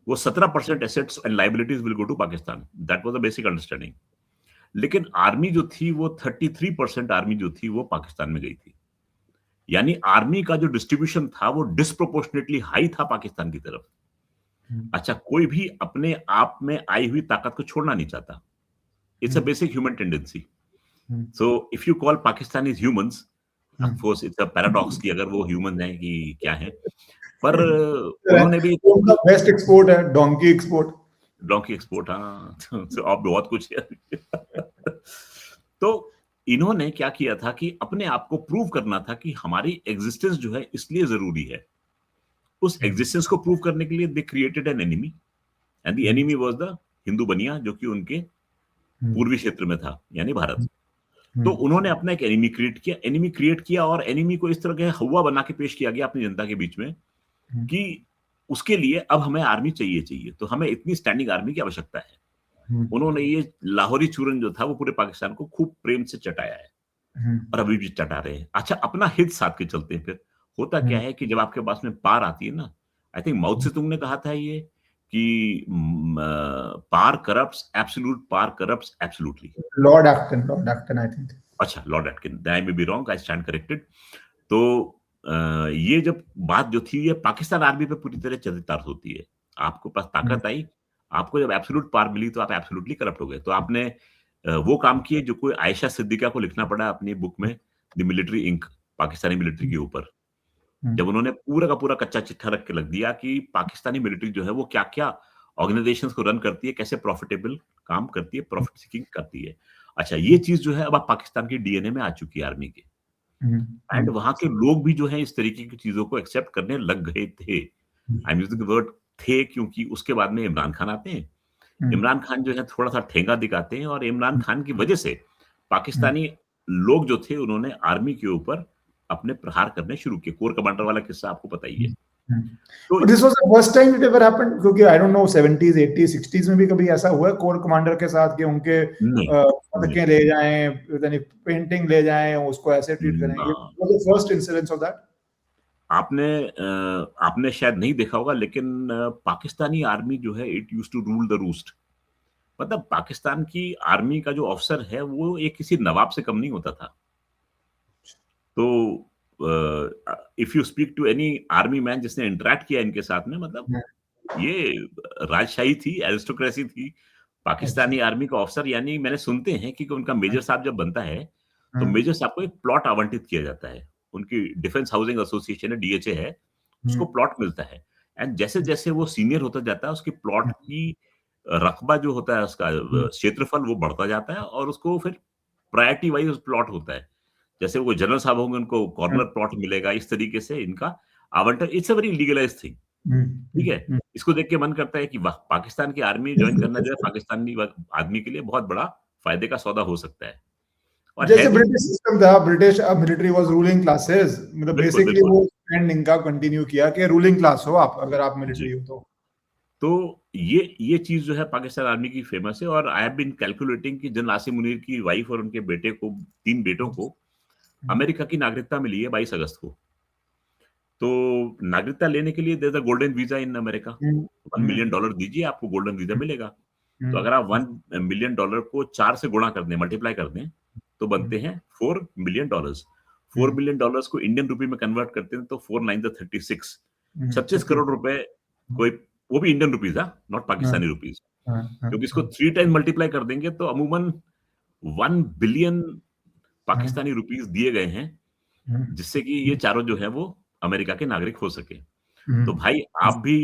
Speaker 2: वो 17% assets and liabilities will go to Pakistan. That was the basic understanding. लेकिन आर्मी जो थी वो 33% आर्मी जो थी वो पाकिस्तान में गई थी, यानी आर्मी का जो डिस्ट्रीब्यूशन था वो डिस्प्रोपोर्शनेटली हाई था पाकिस्तान की तरफ। अच्छा, कोई भी अपने आप में आई हुई ताकत को छोड़ना नहीं चाहता। It's a basic human tendency. So if you call Pakistan is humans, of course it's a paradox कि अगर वो ह्यूमन हैं कि क्या है, पर उन्होंने भी
Speaker 1: बेस्ट एक्सपोर्ट है डोंकी एक्सपोर्ट।
Speaker 2: डोंकी एक्सपोर्ट, हाँ, तो अब बहुत कुछ है। तो इन्होंने क्या किया था कि अपने आप को प्रूव करना था कि हमारी एग्जिस्टेंस जो है इसलिए जरूरी है। उस एग्जिस्टेंस को प्रूव करने के लिए they created an enemy, and the enemy was the Hindu बनिया, जो कि उनके पूर्वी क्षेत्र में था, यानी भारत। तो उन्होंने अपना एक एनिमी क्रिएट किया और एनिमी को इस तरह के हवा बना के पेश किया गया अपनी जनता के बीच में कि उसके लिए अब हमें आर्मी चाहिए, तो हमें इतनी स्टैंडिंग आर्मी की आवश्यकता है। उन्होंने ये लाहौरी चूरन जो था वो पूरे पाकिस्तान को खूब प्रेम से चटाया है और अभी भी चटा रहे हैं। अच्छा, अपना हित साथ के चलते हैं। फिर होता क्या है कि जब आपके पास में पार आती है ना, आई थिंक माओ त्से-तुंग ने कहा था ये कि power corrupts absolute, power corrupts absolutely.
Speaker 1: Lord Acton I think.
Speaker 2: अच्छा, Lord Acton, I may be wrong, I stand corrected. तो ये जब बात जो थी ये पाकिस्तान आर्मी पे पूरी तरह चरितार्थ होती है। आपको पास ताकत आई, आपको जब एब्सोल्यूट पार मिली तो आप एब्सोल्युटली करप्ट हो गए। तो आपने वो काम किए जो कोई आयशा सिद्दीका को लिखना पड़ा अपनी बुक में the military inc, Pakistani military के ऊपर, जब उन्होंने पूरा का पूरा कच्चा चिट्ठा रख के लग दिया कि पाकिस्तानी मिलिट्री जो है वो क्या-क्या ऑर्गेनाइजेशंस को रन करती है, कैसे प्रॉफिटेबल काम करती है, प्रॉफिट सीकिंग करती है। अच्छा, ये चीज जो है अब पाकिस्तान के डीएनए में आ चुकी है आर्मी के, एंड वहां के लोग भी जो है इस तरीके की चीजों को एक्सेप्ट करने लग गए थे। I am using the word थे क्योंकि उसके बाद में इमरान खान आते हैं। इमरान खान जो है थोड़ा सा ठेंगा दिखाते हैं और इमरान खान की वजह से पाकिस्तानी लोग जो थे उन्होंने आर्मी के ऊपर अपने प्रहार करने शुरू किए। कोर कमांडर वाला किस्सा आपको पता ही है।
Speaker 1: तो this was the first time it ever happened, क्योंकि I don't know 70s 80s 60s में भी कभी ऐसा हुआ है कोर कमांडर के साथ कि उनके पदकें ले जाएं, यानी पेंटिंग ले जाएं, उसको ऐसे ट्रीट करें? ये was the first incidence of that.
Speaker 2: आपने शायद नहीं देखा होगा, लेकिन पाकिस्तानी आर्मी जो है it used to rule the roost. मतलब पाकिस्तान की आर्मी का जो ऑफिसर है वो एक किसी नवाब से कम नहीं होता था। तो if you speak to any army man जिसने इंटरेक्ट किया इनके साथ में, मतलब ये राजशाही थी, एरिस्टोक्रेसी थी। पाकिस्तानी आर्मी का ऑफिसर, यानी मैंने सुनते हैं कि उनका मेजर साहब जब बनता है तो मेजर साहब को एक प्लॉट आवंटित किया जाता है। उनकी डिफेंस हाउसिंग एसोसिएशन है, डीएचए है, उसको प्लॉट मिलता है, एंड जैसे जैसे वो सीनियर होता जाता है उसकी प्लॉट की रकबा जो होता है, उसका क्षेत्रफल वो बढ़ता जाता है और उसको फिर प्रायोरिटी वाइज प्लॉट होता है। जैसे वो जनरल साहब होंगे उनको कॉर्नर प्लॉट मिलेगा, इस तरीके से इनका आवंटन। It's a very legalised thing, ठीक है। इसको देख के मन करता है कि वाह, पाकिस्तान की आर्मी ज्वाइन करना जो है पाकिस्तानी आदमी के लिए बहुत बड़ा फायदे का सौदा हो सकता है। और
Speaker 1: जैसे
Speaker 2: है भी।
Speaker 1: ब्रिटिश सिस्टम था, British military was ruling classes, मतलब
Speaker 2: बिल्कुल
Speaker 1: बेसिकली
Speaker 2: बिल्कुल।
Speaker 1: वो ट्रेंड इनका कंटिन्यू किया कि रूलिंग क्लास हो आप, अगर आप
Speaker 2: जी।
Speaker 1: मिलिट्री हो तो।
Speaker 2: तो ये चीज जो है पाकिस्तान आर्मी की फेमस है। और आई हैव बीन कैलकुलेटिंग कि जनरल आसिम मुनीर की वाइफ और उनके बेटे को, 3 बेटों को अमेरिका की नागरिकता मिली है 22 अगस्त को। तो नागरिकता लेने के लिए there is a golden visa in America.
Speaker 1: Hmm,
Speaker 2: $1
Speaker 1: hmm,
Speaker 2: million दीजिए, आपको गोल्डन वीजा मिलेगा। तो
Speaker 1: हम्म,
Speaker 2: अगर आप $1 मिलियन को 4 से गुणा कर दें, मल्टीप्लाई कर दें, तो बनते हैं $4 मिलियन। $4 मिलियन को इंडियन रुपए में कन्वर्ट करते हैं तो 4 9 36, 36
Speaker 1: 36।
Speaker 2: करोड़ रुपए। कोई, वो भी इंडियन रुपीज, नॉट
Speaker 1: हाँ,
Speaker 2: पाकिस्तानी रुपीज।
Speaker 1: हाँ, हाँ,
Speaker 2: क्योंकि इसको 3 टाइम्स मल्टीप्लाई कर देंगे तो अमूमन 1 बिलियन
Speaker 1: हाँ,
Speaker 2: पाकिस्तानी रुपीस दिए गए हैं,
Speaker 1: हाँ,
Speaker 2: जिससे कि ये चारों जो है वो अमेरिका के नागरिक हो सके। तो
Speaker 1: हम्म,
Speaker 2: भाई आप भी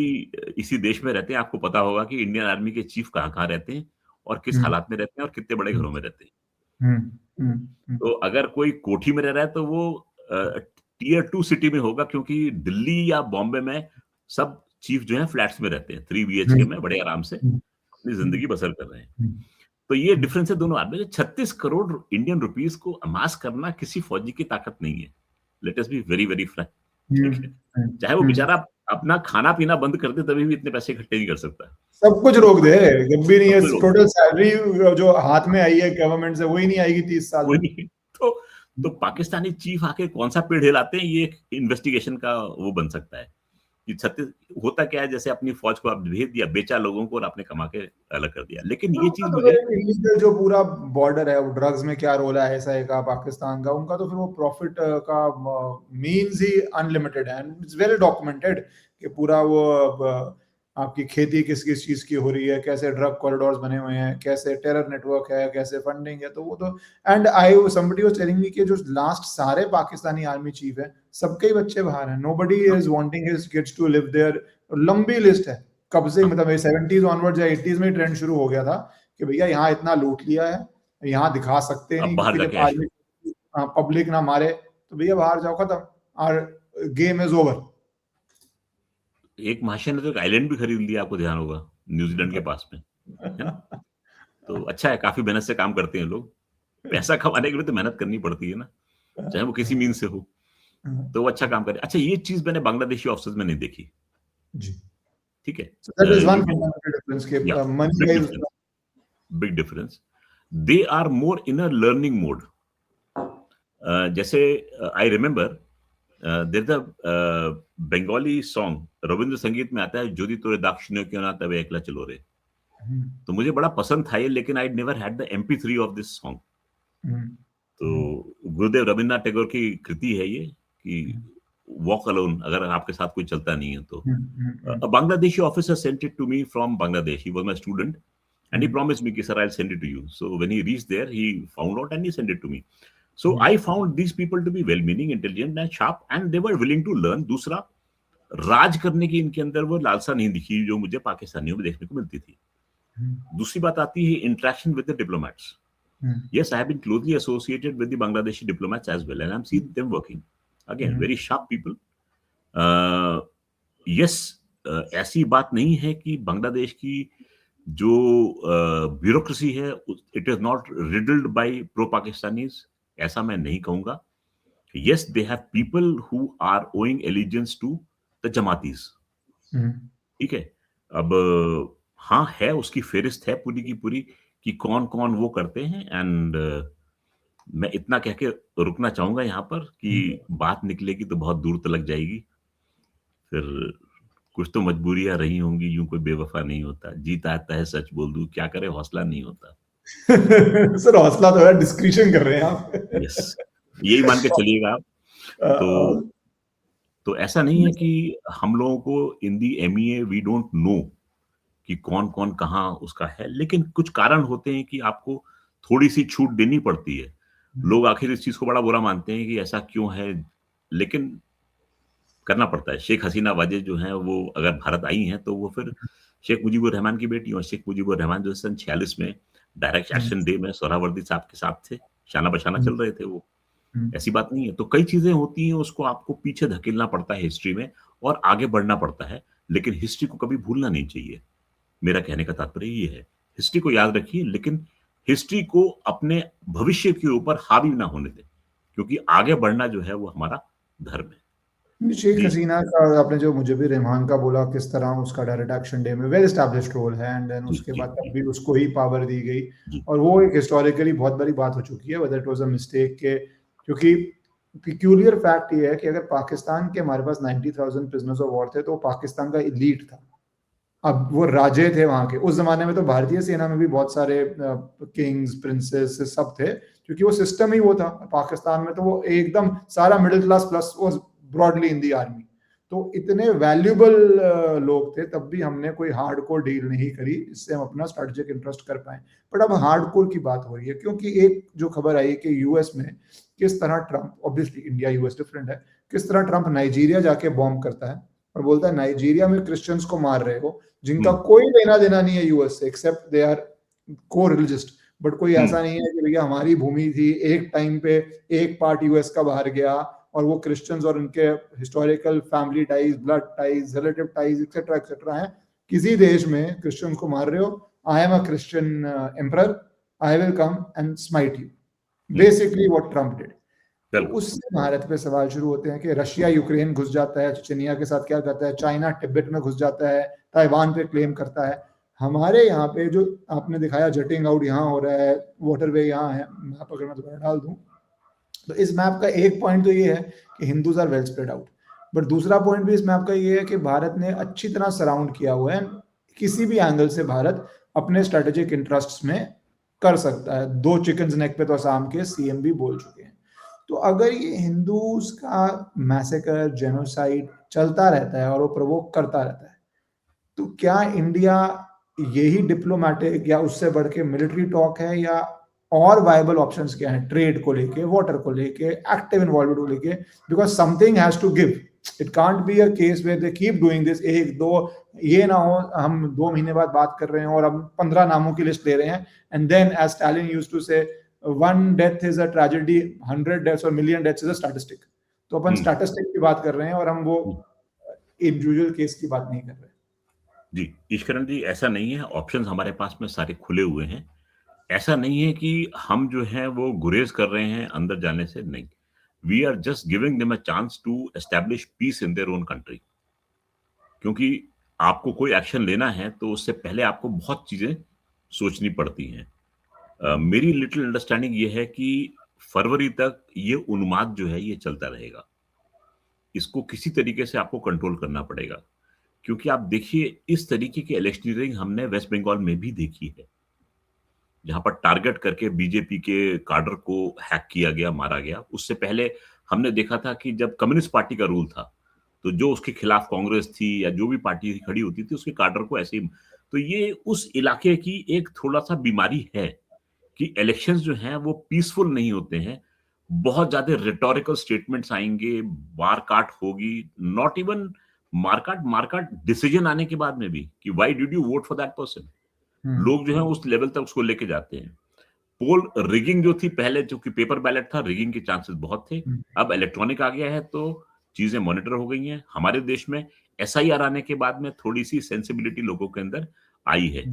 Speaker 2: इसी देश में रहते हैं, आपको पता होगा कि इंडियन आर्मी के चीफ कहाँ-कहाँ रहते हैं और किस
Speaker 1: हम्म,
Speaker 2: हालात में रहते हैं और कितने बड़े घरों में रहते हैं।
Speaker 1: हम्म, हम्म,
Speaker 2: तो अगर कोई कोठी में रह रहा है तो वो टियर 2 सिटी में होगा, क्योंकि दिल्ली या बॉम्बे में सब चीफ जो है फ्लैट्स में रहते हैं, 3 बीएचके में बड़े आराम से अपनी जिंदगी बसर कर रहे हैं। तो ये डिफरेंस है दोनों आदमी। 36 करोड़ इंडियन रुपीस को अमास करना किसी फौजी की ताकत नहीं है। Let us be very very Frank, ठीक है? चाहे वो बेचारा अपना खाना पीना बंद कर दे तभी भी इतने पैसे इकट्ठे नहीं कर सकता।
Speaker 1: सब कुछ रोक दे, जब भी नहीं है।
Speaker 2: सब कुछ रोक दे।
Speaker 1: टोटल सैलरी जो हाथ में आई है गवर्नमेंट से, वही नहीं आएगी 30 साल
Speaker 2: कोई
Speaker 1: में।
Speaker 2: नहीं। तो पाकिस्तानी चीफ आके कौन सा पेड़ हिलाते हैं, ये एक इन्वेस्टिगेशन का वो बन सकता है कि 36 होता क्या है। जैसे अपनी फौज को आप भेज दिया, बेचा लोगों को और आपने कमा के अलग कर दिया। लेकिन ये
Speaker 1: उनका
Speaker 2: चीज
Speaker 1: तो
Speaker 2: मुझे,
Speaker 1: इलीगल जो पूरा बॉर्डर है, वो ड्रग्स में क्या रोल है ऐसा है का पाकिस्तान का, उनका तो फिर वो प्रॉफिट का मीन्स ही अनलिमिटेड है। इट्स वेल डॉक्यूमेंटेड कि पूरा वो आपकी खेती किस किस चीज की हो रही है, कैसे ड्रग कॉरिडोर्स बने हुए हैं, कैसे टेरर नेटवर्क है, कैसे फंडिंग है। तो वो तो, and I somebody was telling me कि जो लास्ट सारे पाकिस्तानी आर्मी चीफ है, सबके ही बच्चे बाहर हैं। Nobody is wanting his kids to live there. लंबी लिस्ट है कब से, मतलब 70s ऑनवर्ड्स या 80s में ही ट्रेंड शुरू हो गया था कि भैया यहाँ इतना लूट लिया है, यहाँ दिखा सकते
Speaker 2: अब
Speaker 1: नहीं,
Speaker 2: बाहर
Speaker 1: क्योंकि जब
Speaker 2: जाके ऐश
Speaker 1: आर्मी पब्लिक ना मारे तो भैया बाहर जाओ, खत्म, और गेम इज ओवर।
Speaker 2: एक महाशय ने तो एक आइलैंड भी खरीद लिया, आपको ध्यान होगा, न्यूजीलैंड के पास में, है ना? तो अच्छा है, काफी मेहनत से काम करते हैं लोग। पैसा कमाने के लिए तो मेहनत करनी पड़ती है ना, चाहे वो किसी मीन से हो। तो वो अच्छा काम करे। अच्छा, ये चीज मैंने बांग्लादेशी ऑफिसर्स में नहीं देखी,
Speaker 1: जी।
Speaker 2: ठीक है?
Speaker 1: So that is
Speaker 2: ये
Speaker 1: one
Speaker 2: भी,
Speaker 1: fundamental difference कि
Speaker 2: या
Speaker 1: money
Speaker 2: big
Speaker 1: wise।
Speaker 2: Difference, big difference. They are more in a learning mode. जैसे I remember there is a Bengali song, Rabindra Sangeet में आता है, "যদি তোরে দাক্ষিণ্য কেউ না তবে একলা চলো রে।" तो मुझे बड़ा पसंद था ये, लेकिन I never had the MP3 of this song. तो गुरुदेव रविन्द्रनाथ टैगोर की कृति है ये, कि वॉक अलोन, अगर आपके साथ कोई चलता नहीं है तो। A Bangladeshi officer sent it to me from Bangladesh. He was my student, and he promised me, "Sir, I'll send it to you." So when he reached there, he found out and he sent it to me. So I found these people to be well-meaning, intelligent, and sharp, and they were willing to learn. दूसरा, राज करने की इनके अंदर वो लालसा नहीं दिखी जो मुझे पाकिस्तानियों में देखने को मिलती थी। दूसरी बात आती है interaction with the diplomats. Yes, I have been closely associated with the Bangladeshi diplomats as well, and I'm seeing them working. Again, very sharp people. Yes, ऐसी बात नहीं है कि बांग्लादेश की जो ब्यूरोक्रेसी है it is not riddled by pro Pakistanis, ऐसा मैं नहीं कहूंगा। Yes, they have people who are owing allegiance to the Jamaatis, ठीक है? अब हाँ है, उसकी फेरिस्त है पूरी की पूरी कि कौन कौन वो करते हैं। एंड मैं इतना कह के रुकना चाहूंगा यहाँ पर कि बात निकलेगी तो बहुत दूर तक जाएगी। फिर कुछ तो मजबूरियां रही होंगी, यूं कोई बेवफा नहीं होता, जीत आता है सच बोल दूं, क्या करे हौसला नहीं होता।
Speaker 1: सर हौसला तो है, डिस्क्रिशन कर रहे हैं आप।
Speaker 2: यस, यही मान के चलिएगा आप। तो ऐसा नहीं है कि हम लोगों को इन दी MEA वी डोंट नो कि कौन कौन कहाँ उसका है, लेकिन कुछ कारण होते हैं कि आपको थोड़ी सी छूट देनी पड़ती है। लोग आखिर इस चीज को बड़ा बुरा मानते हैं कि ऐसा क्यों है, लेकिन करना पड़ता है। शेख हसीना वाजेद जो हैं वो अगर भारत आई हैं तो वो फिर शेख मुजीबुर रहमान की बेटी, और शेख मुजीबुर रहमान जो सन 46 में डायरेक्ट एक्शन डे में सोहरावर्दी साहब के साथ थे, शाना बशाना चल रहे थे वो। ऐसी बात नहीं है। तो कई चीजें होती हैं, उसको आपको पीछे धकेलना पड़ता है हिस्ट्री में और आगे बढ़ना पड़ता है, लेकिन हिस्ट्री को कभी भूलना नहीं चाहिए। मेरा कहने का तात्पर्य ये है, हिस्ट्री को याद रखिए, लेकिन हिस्ट्री को अपने भविष्य के ऊपर हावी ना होने दें, क्योंकि आगे बढ़ना जो है वो हमारा धर्म है।
Speaker 1: शेख हसीना का आपने जो मुझे भी रहमान का बोला, किस तरह उसका डायरेक्ट एक्शन डे में वेल एस्टैब्लिश्ड रोल है, एंड देन उसके बाद तब भी उसको ही पावर दी गई, और वो एक हिस्टोरिकली बहुत बड़ी बात हो चुकी है, whether it was a mistake के, क्योंकि पिक्यूलियर फैक्ट ये है कि अगर पाकिस्तान के हमारे पास 90,000 प्रिजनर्स ऑफ वॉर थे तो पाकिस्तान का एलीट था, अब वो राजे थे वहां के। उस जमाने में तो भारतीय सेना में भी बहुत सारे किंग्स प्रिंसेस सब थे, क्योंकि वो सिस्टम ही वो था। पाकिस्तान में तो वो एकदम सारा middle class plus was broadly in the army, तो इतने वैल्यूबल लोग थे, तब भी हमने कोई हार्डकोर डील नहीं करी, इससे हम अपना स्ट्रेटेजिक इंटरेस्ट कर पाए। बट अब हार्डकोर की बात हो रही है, क्योंकि एक जो खबर आई कि यूएस में किस तरह Trump, obviously India US different है, किस तरह ट्रंप नाइजीरिया जाके बॉम्ब करता है और बोलता है नाइजीरिया में क्रिश्चियंस को मार रहे हो जिनका कोई लेना देना नहीं है यूएस से, एक्सेप्ट दे आर को रिलीजियस, बट कोई ऐसा नहीं है कि भैया हमारी भूमि थी, एक टाइम पे एक पार्ट यूएस का बाहर गया और वो क्रिश्चियंस और उनके historical family ties, blood ties, relative ties etcetera है, किसी देश में क्रिश्चियंस को मार रहे हो, I am a Christian emperor, I will come and smite you, basically what Trump did. तो उससे भारत पे सवाल शुरू होते हैं कि रशिया यूक्रेन घुस जाता है, चेचनिया के साथ क्या करता है, चाइना तिब्बत में घुस जाता है, ताइवान पे क्लेम करता है। हमारे यहाँ पे जो आपने दिखाया जटिंग आउट यहाँ हो रहा है, वाटरवे यहाँ है, मैप अगर मैं दोबारा डाल दूं तो इस मैप का एक पॉइंट तो ये है कि Hindus are well spread out, but दूसरा पॉइंट भी इस मैप का ये है कि भारत ने अच्छी तरह सराउंड किया हुआ है, किसी भी एंगल से भारत अपने स्ट्रेटेजिक इंटरेस्ट्स में कर सकता है। 2 चिकन्स नेक पे तो असम के सीएम भी बोल चुके हैं। तो अगर ये हिंदूज का मैसेकर, जेनोसाइड चलता रहता है और वो प्रोवोक करता रहता है, तो क्या इंडिया यही डिप्लोमेटिक या उससे बढ़ के मिलिट्री टॉक है, या और वायबल ऑप्शंस क्या हैं ट्रेड को लेके, वाटर को लेके, एक्टिव इन्वॉल्वमेंट को लेके, because something has to give, it can't be a case where they keep doing this, एक दो, ये ना हो हम 2 महीने बाद बात कर रहे हैं और हम 15 नामों की लिस्ट ले रहे हैं, and then as Stalin used to say 1 death is a tragedy, 100 deaths और million deaths is a statistic. तो अपन स्टैटिस्टिक की बात कर रहे हैं और हम वो इंडिविजुअल केस की बात नहीं कर रहे।
Speaker 2: जी ईश्वरन जी, ऐसा नहीं है, ऑप्शंस हमारे पास में सारे खुले हुए हैं। ऐसा नहीं है कि हम जो है वो गुरेज कर रहे हैं अंदर जाने से, नहीं। We are just giving them a chance to establish peace in their own country. क्योंकि आपको कोई एक्शन लेना है तो उससे पहले आपको बहुत चीजें सोचनी पड़ती हैं। मेरी लिटिल अंडरस्टैंडिंग ये है कि फरवरी तक ये उन्माद जो है ये चलता रहेगा, इसको किसी तरीके से आपको कंट्रोल करना पड़ेगा। क्योंकि आप देखिए इस तरीके की इलेक्शनियरिंग हमने वेस्ट बंगाल में भी देखी है, जहां पर टारगेट करके बीजेपी के काडर को हैक किया गया, मारा गया। उससे पहले हमने देखा था कि जब कम्युनिस्ट पार्टी का रूल था तो जो उसके खिलाफ कांग्रेस थी या जो भी पार्टी खड़ी होती थी उसके काडर को ऐसे ही। तो ये उस इलाके की एक थोड़ा सा बीमारी है कि इलेक्शंस जो हैं वो पीसफुल नहीं होते हैं, बहुत ज्यादा रिटोरिकल स्टेटमेंट्स आएंगे, मारकाट होगी, नॉट इवन मारकाट डिसीजन आने के बाद में भी कि why did you won't for that person, लोग जो है उस लेवल तक उसको लेके जाते हैं। पोल रिगिंग जो थी पहले, जो कि पेपर बैलेट था, रिगिंग के चांसेस बहुत थे, अब इलेक्ट्रॉनिक आ गया है तो चीजें मॉनिटर हो गई हैं। हमारे देश में एसआईआर आने के बाद में थोड़ी सी सेंसिबिलिटी लोगों के अंदर आई है,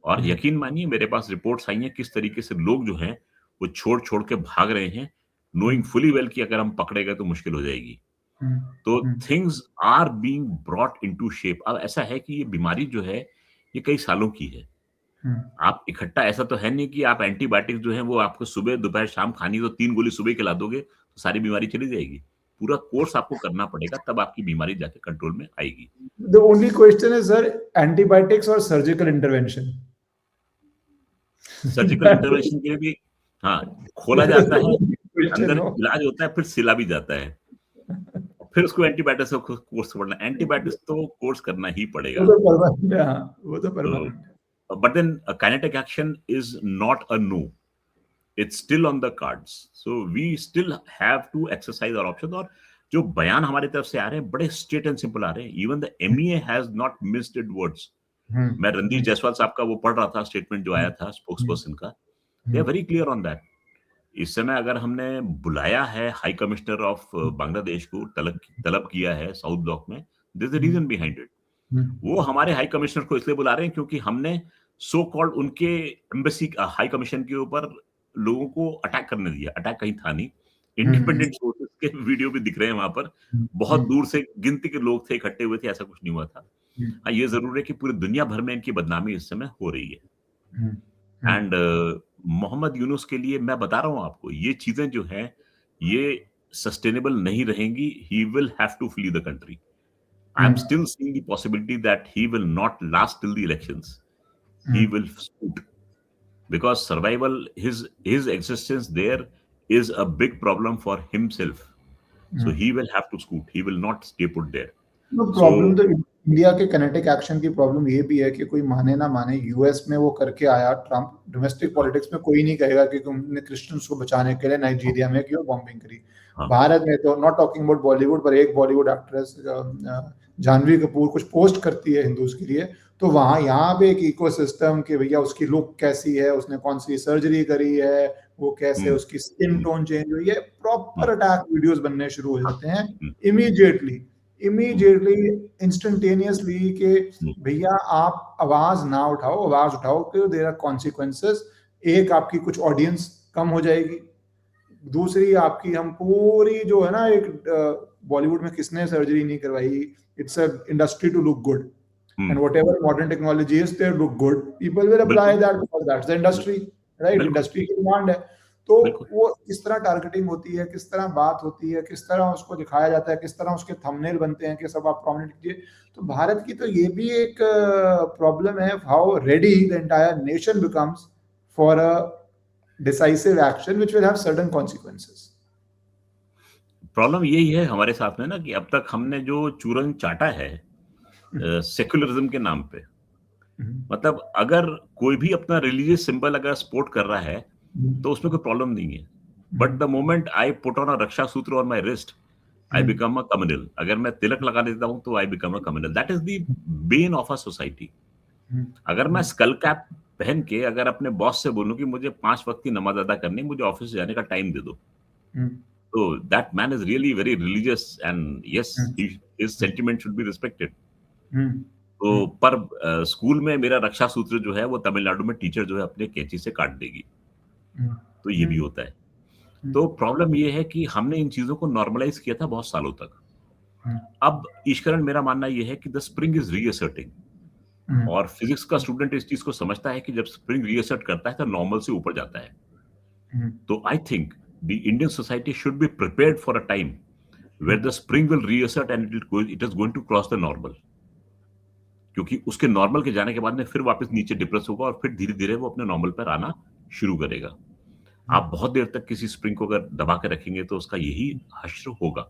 Speaker 2: और यकीन मानिए मेरे पास रिपोर्ट्स आई हैं किस तरीके से लोग जो हैं वो छोड़ छोड़ के भाग रहे हैं, नोइंग फुली वेल कि अगर हम पकड़े गए तो मुश्किल हो जाएगी। तो things are being brought into shape. अब ऐसा है कि ये बीमारी जो है ये कई सालों की है। आप इकट्ठा, ऐसा तो है नहीं कि आप एंटीबायोटिक जो है वो आपको सुबह दोपहर शाम खानी, तो 3 गोली सुबह खिला दोगे तो सारी बीमारी चली जाएगी। पूरा कोर्स आपको करना पड़ेगा, तब आपकी बीमारी जाके कंट्रोल में आएगी।
Speaker 1: The only question is sir, antibiotics और सर्जिकल इंटरवेंशन।
Speaker 2: सर्जिकल इंटरवेंशन के लिए भी हाँ खोला जाता है, अंदर इलाज होता है, फिर सिला भी जाता है, फिर उसको एंटीबायोटिक्स का कोर्स पढ़ना। एंटीबायोटिक्स तो कोर्स करना ही पड़ेगा,
Speaker 1: वो तो permanent.
Speaker 2: But then a kinetic action is not a no. It's still on the cards. So we still have to exercise our options. और जो बयान हमारी तरफ से आ रहे हैं बड़े स्ट्रेट एंड सिंपल आ रहे हैं। Even the MEA has not missed its words. मैं रणदीप जायसवाल साहब का वो पढ़ रहा था, स्टेटमेंट जो आया था स्पोक्स पर्सन का, they are very clear on that. इस समय अगर हमने बुलाया है हाई कमिश्नर ऑफ बांग्लादेश को, तलब किया है साउथ ब्लॉक में, there is a reason behind it. वो हमारे हाई कमिश्नर को इसलिए बुला रहे हैं क्योंकि हमने सो कॉल्ड उनके एम्बेसी हाई कमीशन के ऊपर लोगों को अटैक करने दिया। अटैक कहीं था नहीं, इंडिपेंडेंट सोर्सेस के वीडियो भी दिख रहे हैं वहां पर, बहुत दूर से गिनती के लोग थे, इकट्ठे हुए थे, ऐसा कुछ नहीं हुआ था। हाँ, ये जरूर है कि पूरी दुनिया भर में इनकी बदनामी इस समय हो रही है। एंड मोहम्मद यूनुस के लिए मैं बता रहा हूँ आपको, ये चीजें जो हैं ये सस्टेनेबल नहीं रहेंगी। He will have to flee the country. I am still seeing the possibility that he will not last till the elections. He will scoot because survival, his existence there is a big problem for himself. So he will have to scoot. He will not stay put there.
Speaker 1: No problem. तो India के kinetic action की problem ये भी है कि कोई माने ना माने, यूएस में वो करके आया ट्रम्प। डोमेस्टिक पॉलिटिक्स में कोई नहीं कहेगा कि उन्होंने क्रिश्चियंस को बचाने के लिए नाइजीरिया में क्यों बॉम्बिंग करी। भारत में तो नॉट टॉकिंग अबाउट बॉलीवुड, पर एक बॉलीवुड एक्ट्रेस जानवी कपूर कुछ पोस्ट करती है हिंदूज के लिए, तो वहां यहाँ पे एक इकोसिस्टम कि भैया उसकी लुक कैसी है, उसने कौन सी सर्जरी करी है, वो कैसे उसकी स्किन टोन चेंज हुई है, प्रॉपर अटैक वीडियोस बनने शुरू हो जाते हैं इमीडिएटली इंस्टेंटेनियसली कि भैया आप आवाज ना उठाओ, आवाज उठाओ कि देयर आर कॉन्सिक्वेंसेस। एक, आपकी कुछ ऑडियंस कम हो जाएगी, दूसरी आपकी हम पूरी जो है ना, एक बॉलीवुड में किसने सर्जरी नहीं करवाई, it's a industry to look good and whatever modern technology is there look good, people will apply that because that's the industry, right? industry की डिमांड है। तो वो किस तरह टारगेटिंग होती है, किस तरह बात होती है, किस तरह उसको दिखाया जाता है, किस तरह उसके थंबनेल बनते हैं कि सब आप प्रोमिनेंट कीजिए। तो भारत की तो ये भी एक प्रॉब्लम है, how ready the entire nation becomes for a decisive action which will have certain consequences.
Speaker 2: Problem यही है हमारे साथ में ना कि अब तक हमने जो चूरन चाटा है सेक्युलरिज्म के नाम पे, मतलब अगर कोई भी अपना रिलीजियस सिंबल अगर सपोर्ट कर रहा है तो उसमें कोई प्रॉब्लम नहीं है, but the moment I put on a raksha sutra on my wrist, I become a communal. अगर मैं तिलक लगा देता हूं तो I become a communal. That is the bane of a society. अगर मैं स्कल कैप पहन के अगर अपने बॉस से बोलूं कि मुझे 5 वक्त की नमाज अदा करनी, मुझे ऑफिस जाने का टाइम दे दो, तो that man is really very religious and yes his sentiment should be respected. तो पर स्कूल में मेरा रक्षा सूत्र जो है वो तमिलनाडु में टीचर जो है अपने कैंची से काट देगी, तो ये भी होता है। तो प्रॉब्लम ये है कि हमने इन चीजों को नॉर्मलाइज किया था बहुत सालों तक। अब ईश्वरन, मेरा मानना ये है कि द स्प्रिंग इज रीअसर्टिंग, और फिजिक्स का स्टूडेंट इस चीज को समझता है कि जब स्प्रिंग रीअसर्ट करता है तो नॉर्मल से ऊपर जाता है। तो I think the Indian society should be prepared for a time where the spring will reassert and it is going to cross the normal, क्योंकि उसके नॉर्मल के जाने के बाद में फिर वापस नीचे डिप्रेस होगा और फिर धीरे धीरे वो अपने नॉर्मल पर आना शुरू करेगा। आप बहुत देर तक किसी स्प्रिंग को अगर दबा के रखेंगे तो उसका यही हश्र होगा।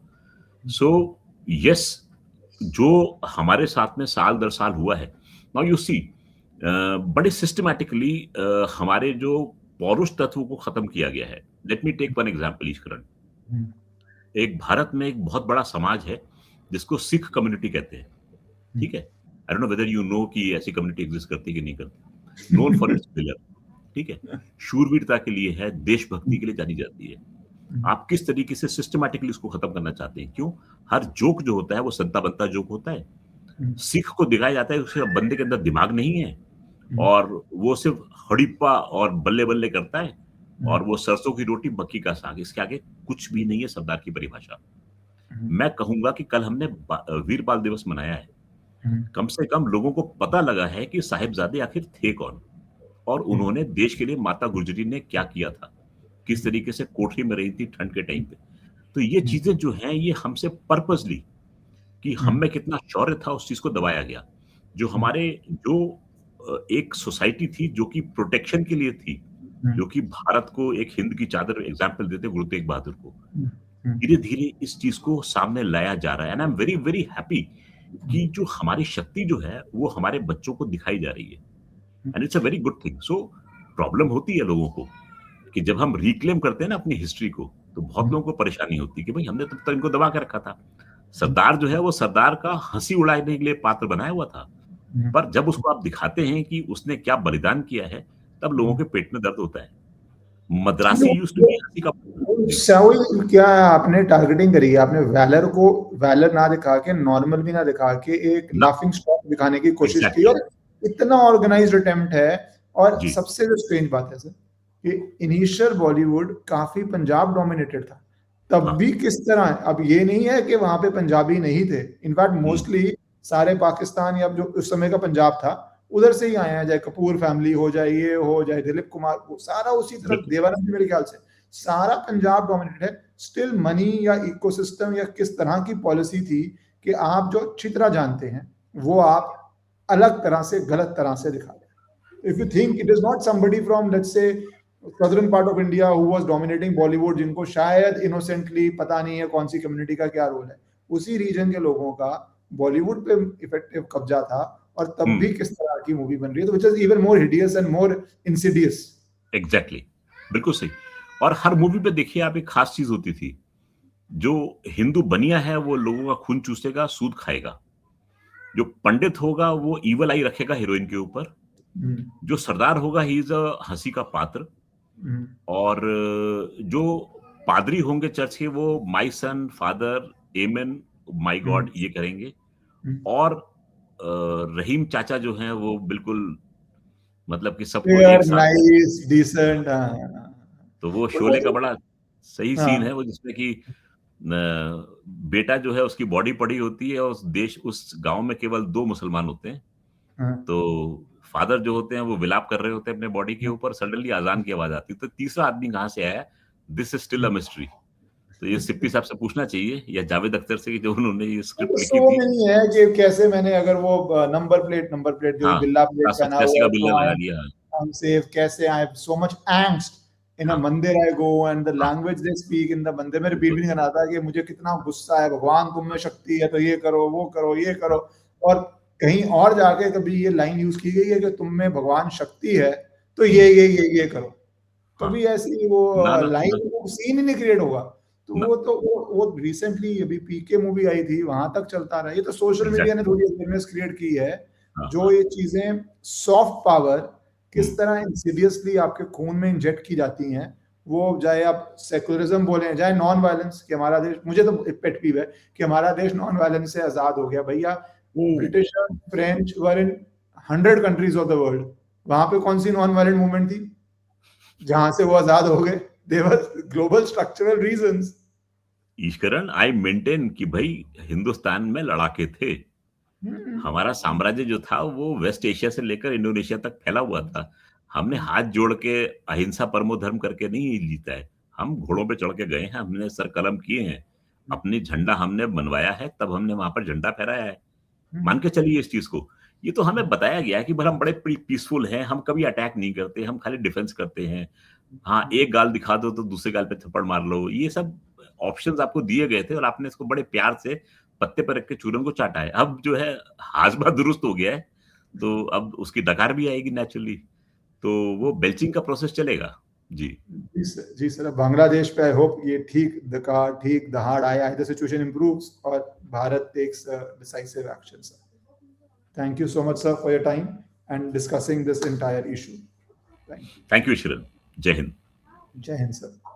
Speaker 2: सो यस, जो हमारे साथ में साल दर साल हुआ है, नाउ यू सी बड़े सिस्टमैटिकली हमारे जो पौरुष तत्व को खत्म किया गया है। Let me take one example Ishwaran. एक भारत में एक बहुत बड़ा समाज है जिसको सिख कम्युनिटी कहते हैं, ठीक है। I don't know whether you know कि ऐसी कम्युनिटी एग्जिस्ट करती है कि नहीं करती। नोन फॉर इट्स विलर, ठीक है, शूरवीरता के लिए है, देशभक्ति के लिए जानी जाती है। आप किस तरीके से सिस्टमैटिकली इसको खत्म करना चाहते हैं? क्यों? हर जोक जो होता है वो संता बनता जोक होता है। सिख को दिखाया जाता है उसके बंदे के अंदर दिमाग नहीं है और वो सिर्फ हड़िप्पा और बल्ले बल्ले करता है और वो सरसों की रोटी मक्की का साग, इसके आगे कुछ भी नहीं है सरदार की परिभाषा। मैं कहूंगा कि कल हमने वीर बाल दिवस मनाया है, कम से कम लोगों को पता लगा है कि साहिबजादे आखिर थे कौन और उन्होंने देश के लिए माता गुजरी ने क्या किया था, किस तरीके से कोठरी में रही थी ठंड के टाइम पे। तो ये चीजें जो हैं ये हमसे पर्पसली कि हम में कितना शौर्य था उस चीज को दबाया गया। जो हमारे जो एक सोसाइटी थी जो कि प्रोटेक्शन के लिए थी, जो कि भारत को एक हिंद की चादर एग्जाम्पल देते गुरु तेग बहादुर को, धीरे धीरे इस चीज को सामने लाया जा रहा है। And I am very very happy कि जो हमारी शक्ति जो है वो हमारे बच्चों को दिखाई जा रही है, and it's a very good thing. So problem होती है लोगों को कि जब हम रिक्लेम करते हैं ना अपनी हिस्ट्री को, तो बहुत लोगों को परेशानी होती है कि भाई हमने तब तक इनको दबा के रखा था। सरदार जो है वो सरदार का हंसी उड़ाने के लिए पात्र बनाया हुआ था, पर जब उसको आप दिखाते हैं कि उसने क्या बलिदान किया है, तब लोगों के पेट में दर्द होता है। मद्रासी यूज्ड टू बी हंसी का
Speaker 1: क्या आपने टारगेटिंग करी है? आपने वैलर को वैलर ना दिखा के, नॉर्मल भी ना दिखा के, एक लाफिंग स्टॉक दिखाने की कोशिश की, और इतना ऑर्गेनाइज्ड अटेम्प्ट है। और
Speaker 2: जी
Speaker 1: सबसे जो स्ट्रेंज बात है सर कि इनिशियल बॉलीवुड काफी पंजाब डोमिनेटेड था, तब
Speaker 2: हाँ
Speaker 1: भी किस तरह, अब ये नहीं है कि वहां पे पंजाबी नहीं थे, इनफैक्ट मोस्टली सारे पाकिस्तान या जो उस समय का पंजाब था उधर से ही आए हैं, चाहे कपूर फैमिली हो, जाए ये हो, जाए दिलीप कुमार, वो सारा उसी तरफ,
Speaker 2: बिल्कुल
Speaker 1: देवानंद भी मेरे ख्याल से सारा पंजाब डोमिनेटेड है। स्टिल मनी या इकोसिस्टम या किस तरह की पॉलिसी थी कि आप जो अच्छी तरह जानते हैं वो आप अलग तरह से, गलत तरह से दिखा रहे हैं। If you think it is not somebody from let's say southern part of India who was dominating Bollywood, जिनको शायद इनोसेंटली पता नहीं है कौन सी कम्युनिटी का क्या रोल है, उसी रीजन के लोगों का बॉलीवुड पे इफेक्टिव कब्जा था, और तब भी किस तरह की मूवी बन रही है, तो which is even more hideous and more Insidious.
Speaker 2: Exactly, बिल्कुल सही। और हर मूवी पे देखिए आप, एक खास चीज होती थी, जो हिंदू बनिया है वो लोगों का खून चूसेगा, सूद खाएगा। जो पंडित होगा वो ईवल आई रखेगा हीरोइन के ऊपर। जो सरदार होगा ही इज अ हंसी का पात्र। और जो पादरी होंगे चर्च के, वो my son, father, amen, my God ये करेंगे। और रहीम चाचा जो हैं वो बिल्कुल, मतलब कि सबको एक साथ।
Speaker 1: Nice decent.
Speaker 2: तो वो
Speaker 1: और वो
Speaker 2: शोले का
Speaker 1: जो,
Speaker 2: बड़ा सही सीन है
Speaker 1: हाँ
Speaker 2: वो, जिसमें कि बेटा जो है उसकी बॉडी पड़ी होती है, और उस गांव में केवल 2 मुसलमान होते हैं।
Speaker 1: हाँ
Speaker 2: तो फादर जो होते हैं वो विलाप कर रहे होते हैं अपने बॉडी के ऊपर, सडनली अजान की आवाज आती है। तो तीसरा आदमी कहाँ से आया? This is still a mystery. तो ये सिप्पी साहब से पूछना चाहिए, या जावेद अख्तर से, कि जो उन्होंने ये स्क्रिप्ट लिखी
Speaker 1: सो
Speaker 2: थी।
Speaker 1: नहीं है कि कैसे मैंने, अगर वो नंबर प्लेट जो
Speaker 2: हाँ,
Speaker 1: बिल्ला प्लेट पहना
Speaker 2: 785
Speaker 1: हुआ
Speaker 2: का
Speaker 1: है,
Speaker 2: बिल्ला
Speaker 1: तो
Speaker 2: लगा लिया।
Speaker 1: I'm safe, कैसे I have so much angst in a
Speaker 2: हाँ
Speaker 1: मंदिर I go and the
Speaker 2: हाँ,
Speaker 1: language they speak in the मंदिर में रिपीट
Speaker 2: बिल्कुल।
Speaker 1: भी नहीं करना था कि मुझे कितना गुस्सा है, भगवान तुम में शक्ति है तो ये करो, वो करो, ये करो। और कहीं और जाके कभी ये लाइन यूज की गई है कि तुम में भगवान शक्ति है तो ये करो,
Speaker 2: हाँ,
Speaker 1: कभी ऐसी वो
Speaker 2: ना ना ना,
Speaker 1: लाइन, वो सीन ही नहीं क्रिएट होगा। तो
Speaker 2: ना।
Speaker 1: वो रिसेंटली अभी पीके मूवी आई थी, वहां तक चलता रहा। ये तो सोशल मीडिया ने
Speaker 2: एग्जैक्टली।
Speaker 1: थोड़ी अवेयरनेस क्रिएट की है,
Speaker 2: हाँ
Speaker 1: जो
Speaker 2: हाँ।
Speaker 1: ये चीजें सॉफ्ट पावर किस
Speaker 2: हम्म,
Speaker 1: तरह इंसीडियसली आपके खून में इंजेक्ट की जाती हैं। वो चाहे आप सेकुलरिज्म बोलें, चाहे नॉन वायलेंस, कि हमारा देश, मुझे तो पेट पीव है कि हमारा देश नॉन वायलेंस से आजाद हो गया। भैया British French were in 100 countries of the world, वहां पे कौन सी नॉन वायलेंट मूवमेंट थी जहां से वो आजाद हो गए? There are global structural reasons.
Speaker 2: Ishwaran, I maintain कि भाई हिंदुस्तान में लड़ाके थे। हमारा साम्राज्य जो था वो वेस्ट एशिया से लेकर इंडोनेशिया तक फैला हुआ था। हमने हाथ जोड़ के अहिंसा परमो धर्म करके नहीं जीता है। हम घोड़ों पे चढ़ के गए हैं, हमने सर कलम किए हैं, अपनी झंडा हमने बनवाया है, तब हमने वहां पर झंडा फहराया है। मान के चलिए इस चीज को। ये तो हमें बताया गया है कि भाई हम बड़े पीसफुल हैं, हम कभी अटैक नहीं करते, हम खाली डिफेंस करते हैं। हाँ, एक गाल दिखा दो तो दूसरे गाल पे थप्पड़ मार लो, ये सब ऑप्शंस आपको दिए गए थे, और आपने इसको बड़े प्यार से पत्ते पर रख के चूरन को चाटा है। अब जो है हाजमा दुरुस्त हो गया है, तो अब उसकी डकार भी आएगी नेचुरली। तो वो बेल्चिंग का प्रोसेस चलेगा। जी
Speaker 1: जी सर, बांग्लादेश पे आई होप ये ठीक दहाड़ आया है, द सिचुएशन इंप्रूव्स और Bharat takes decisive action sir. Thank you so much sir for your time and discussing this entire issue. Thank you.
Speaker 2: Thank you Shiran. Jai Hind.
Speaker 1: जय हिंद सर।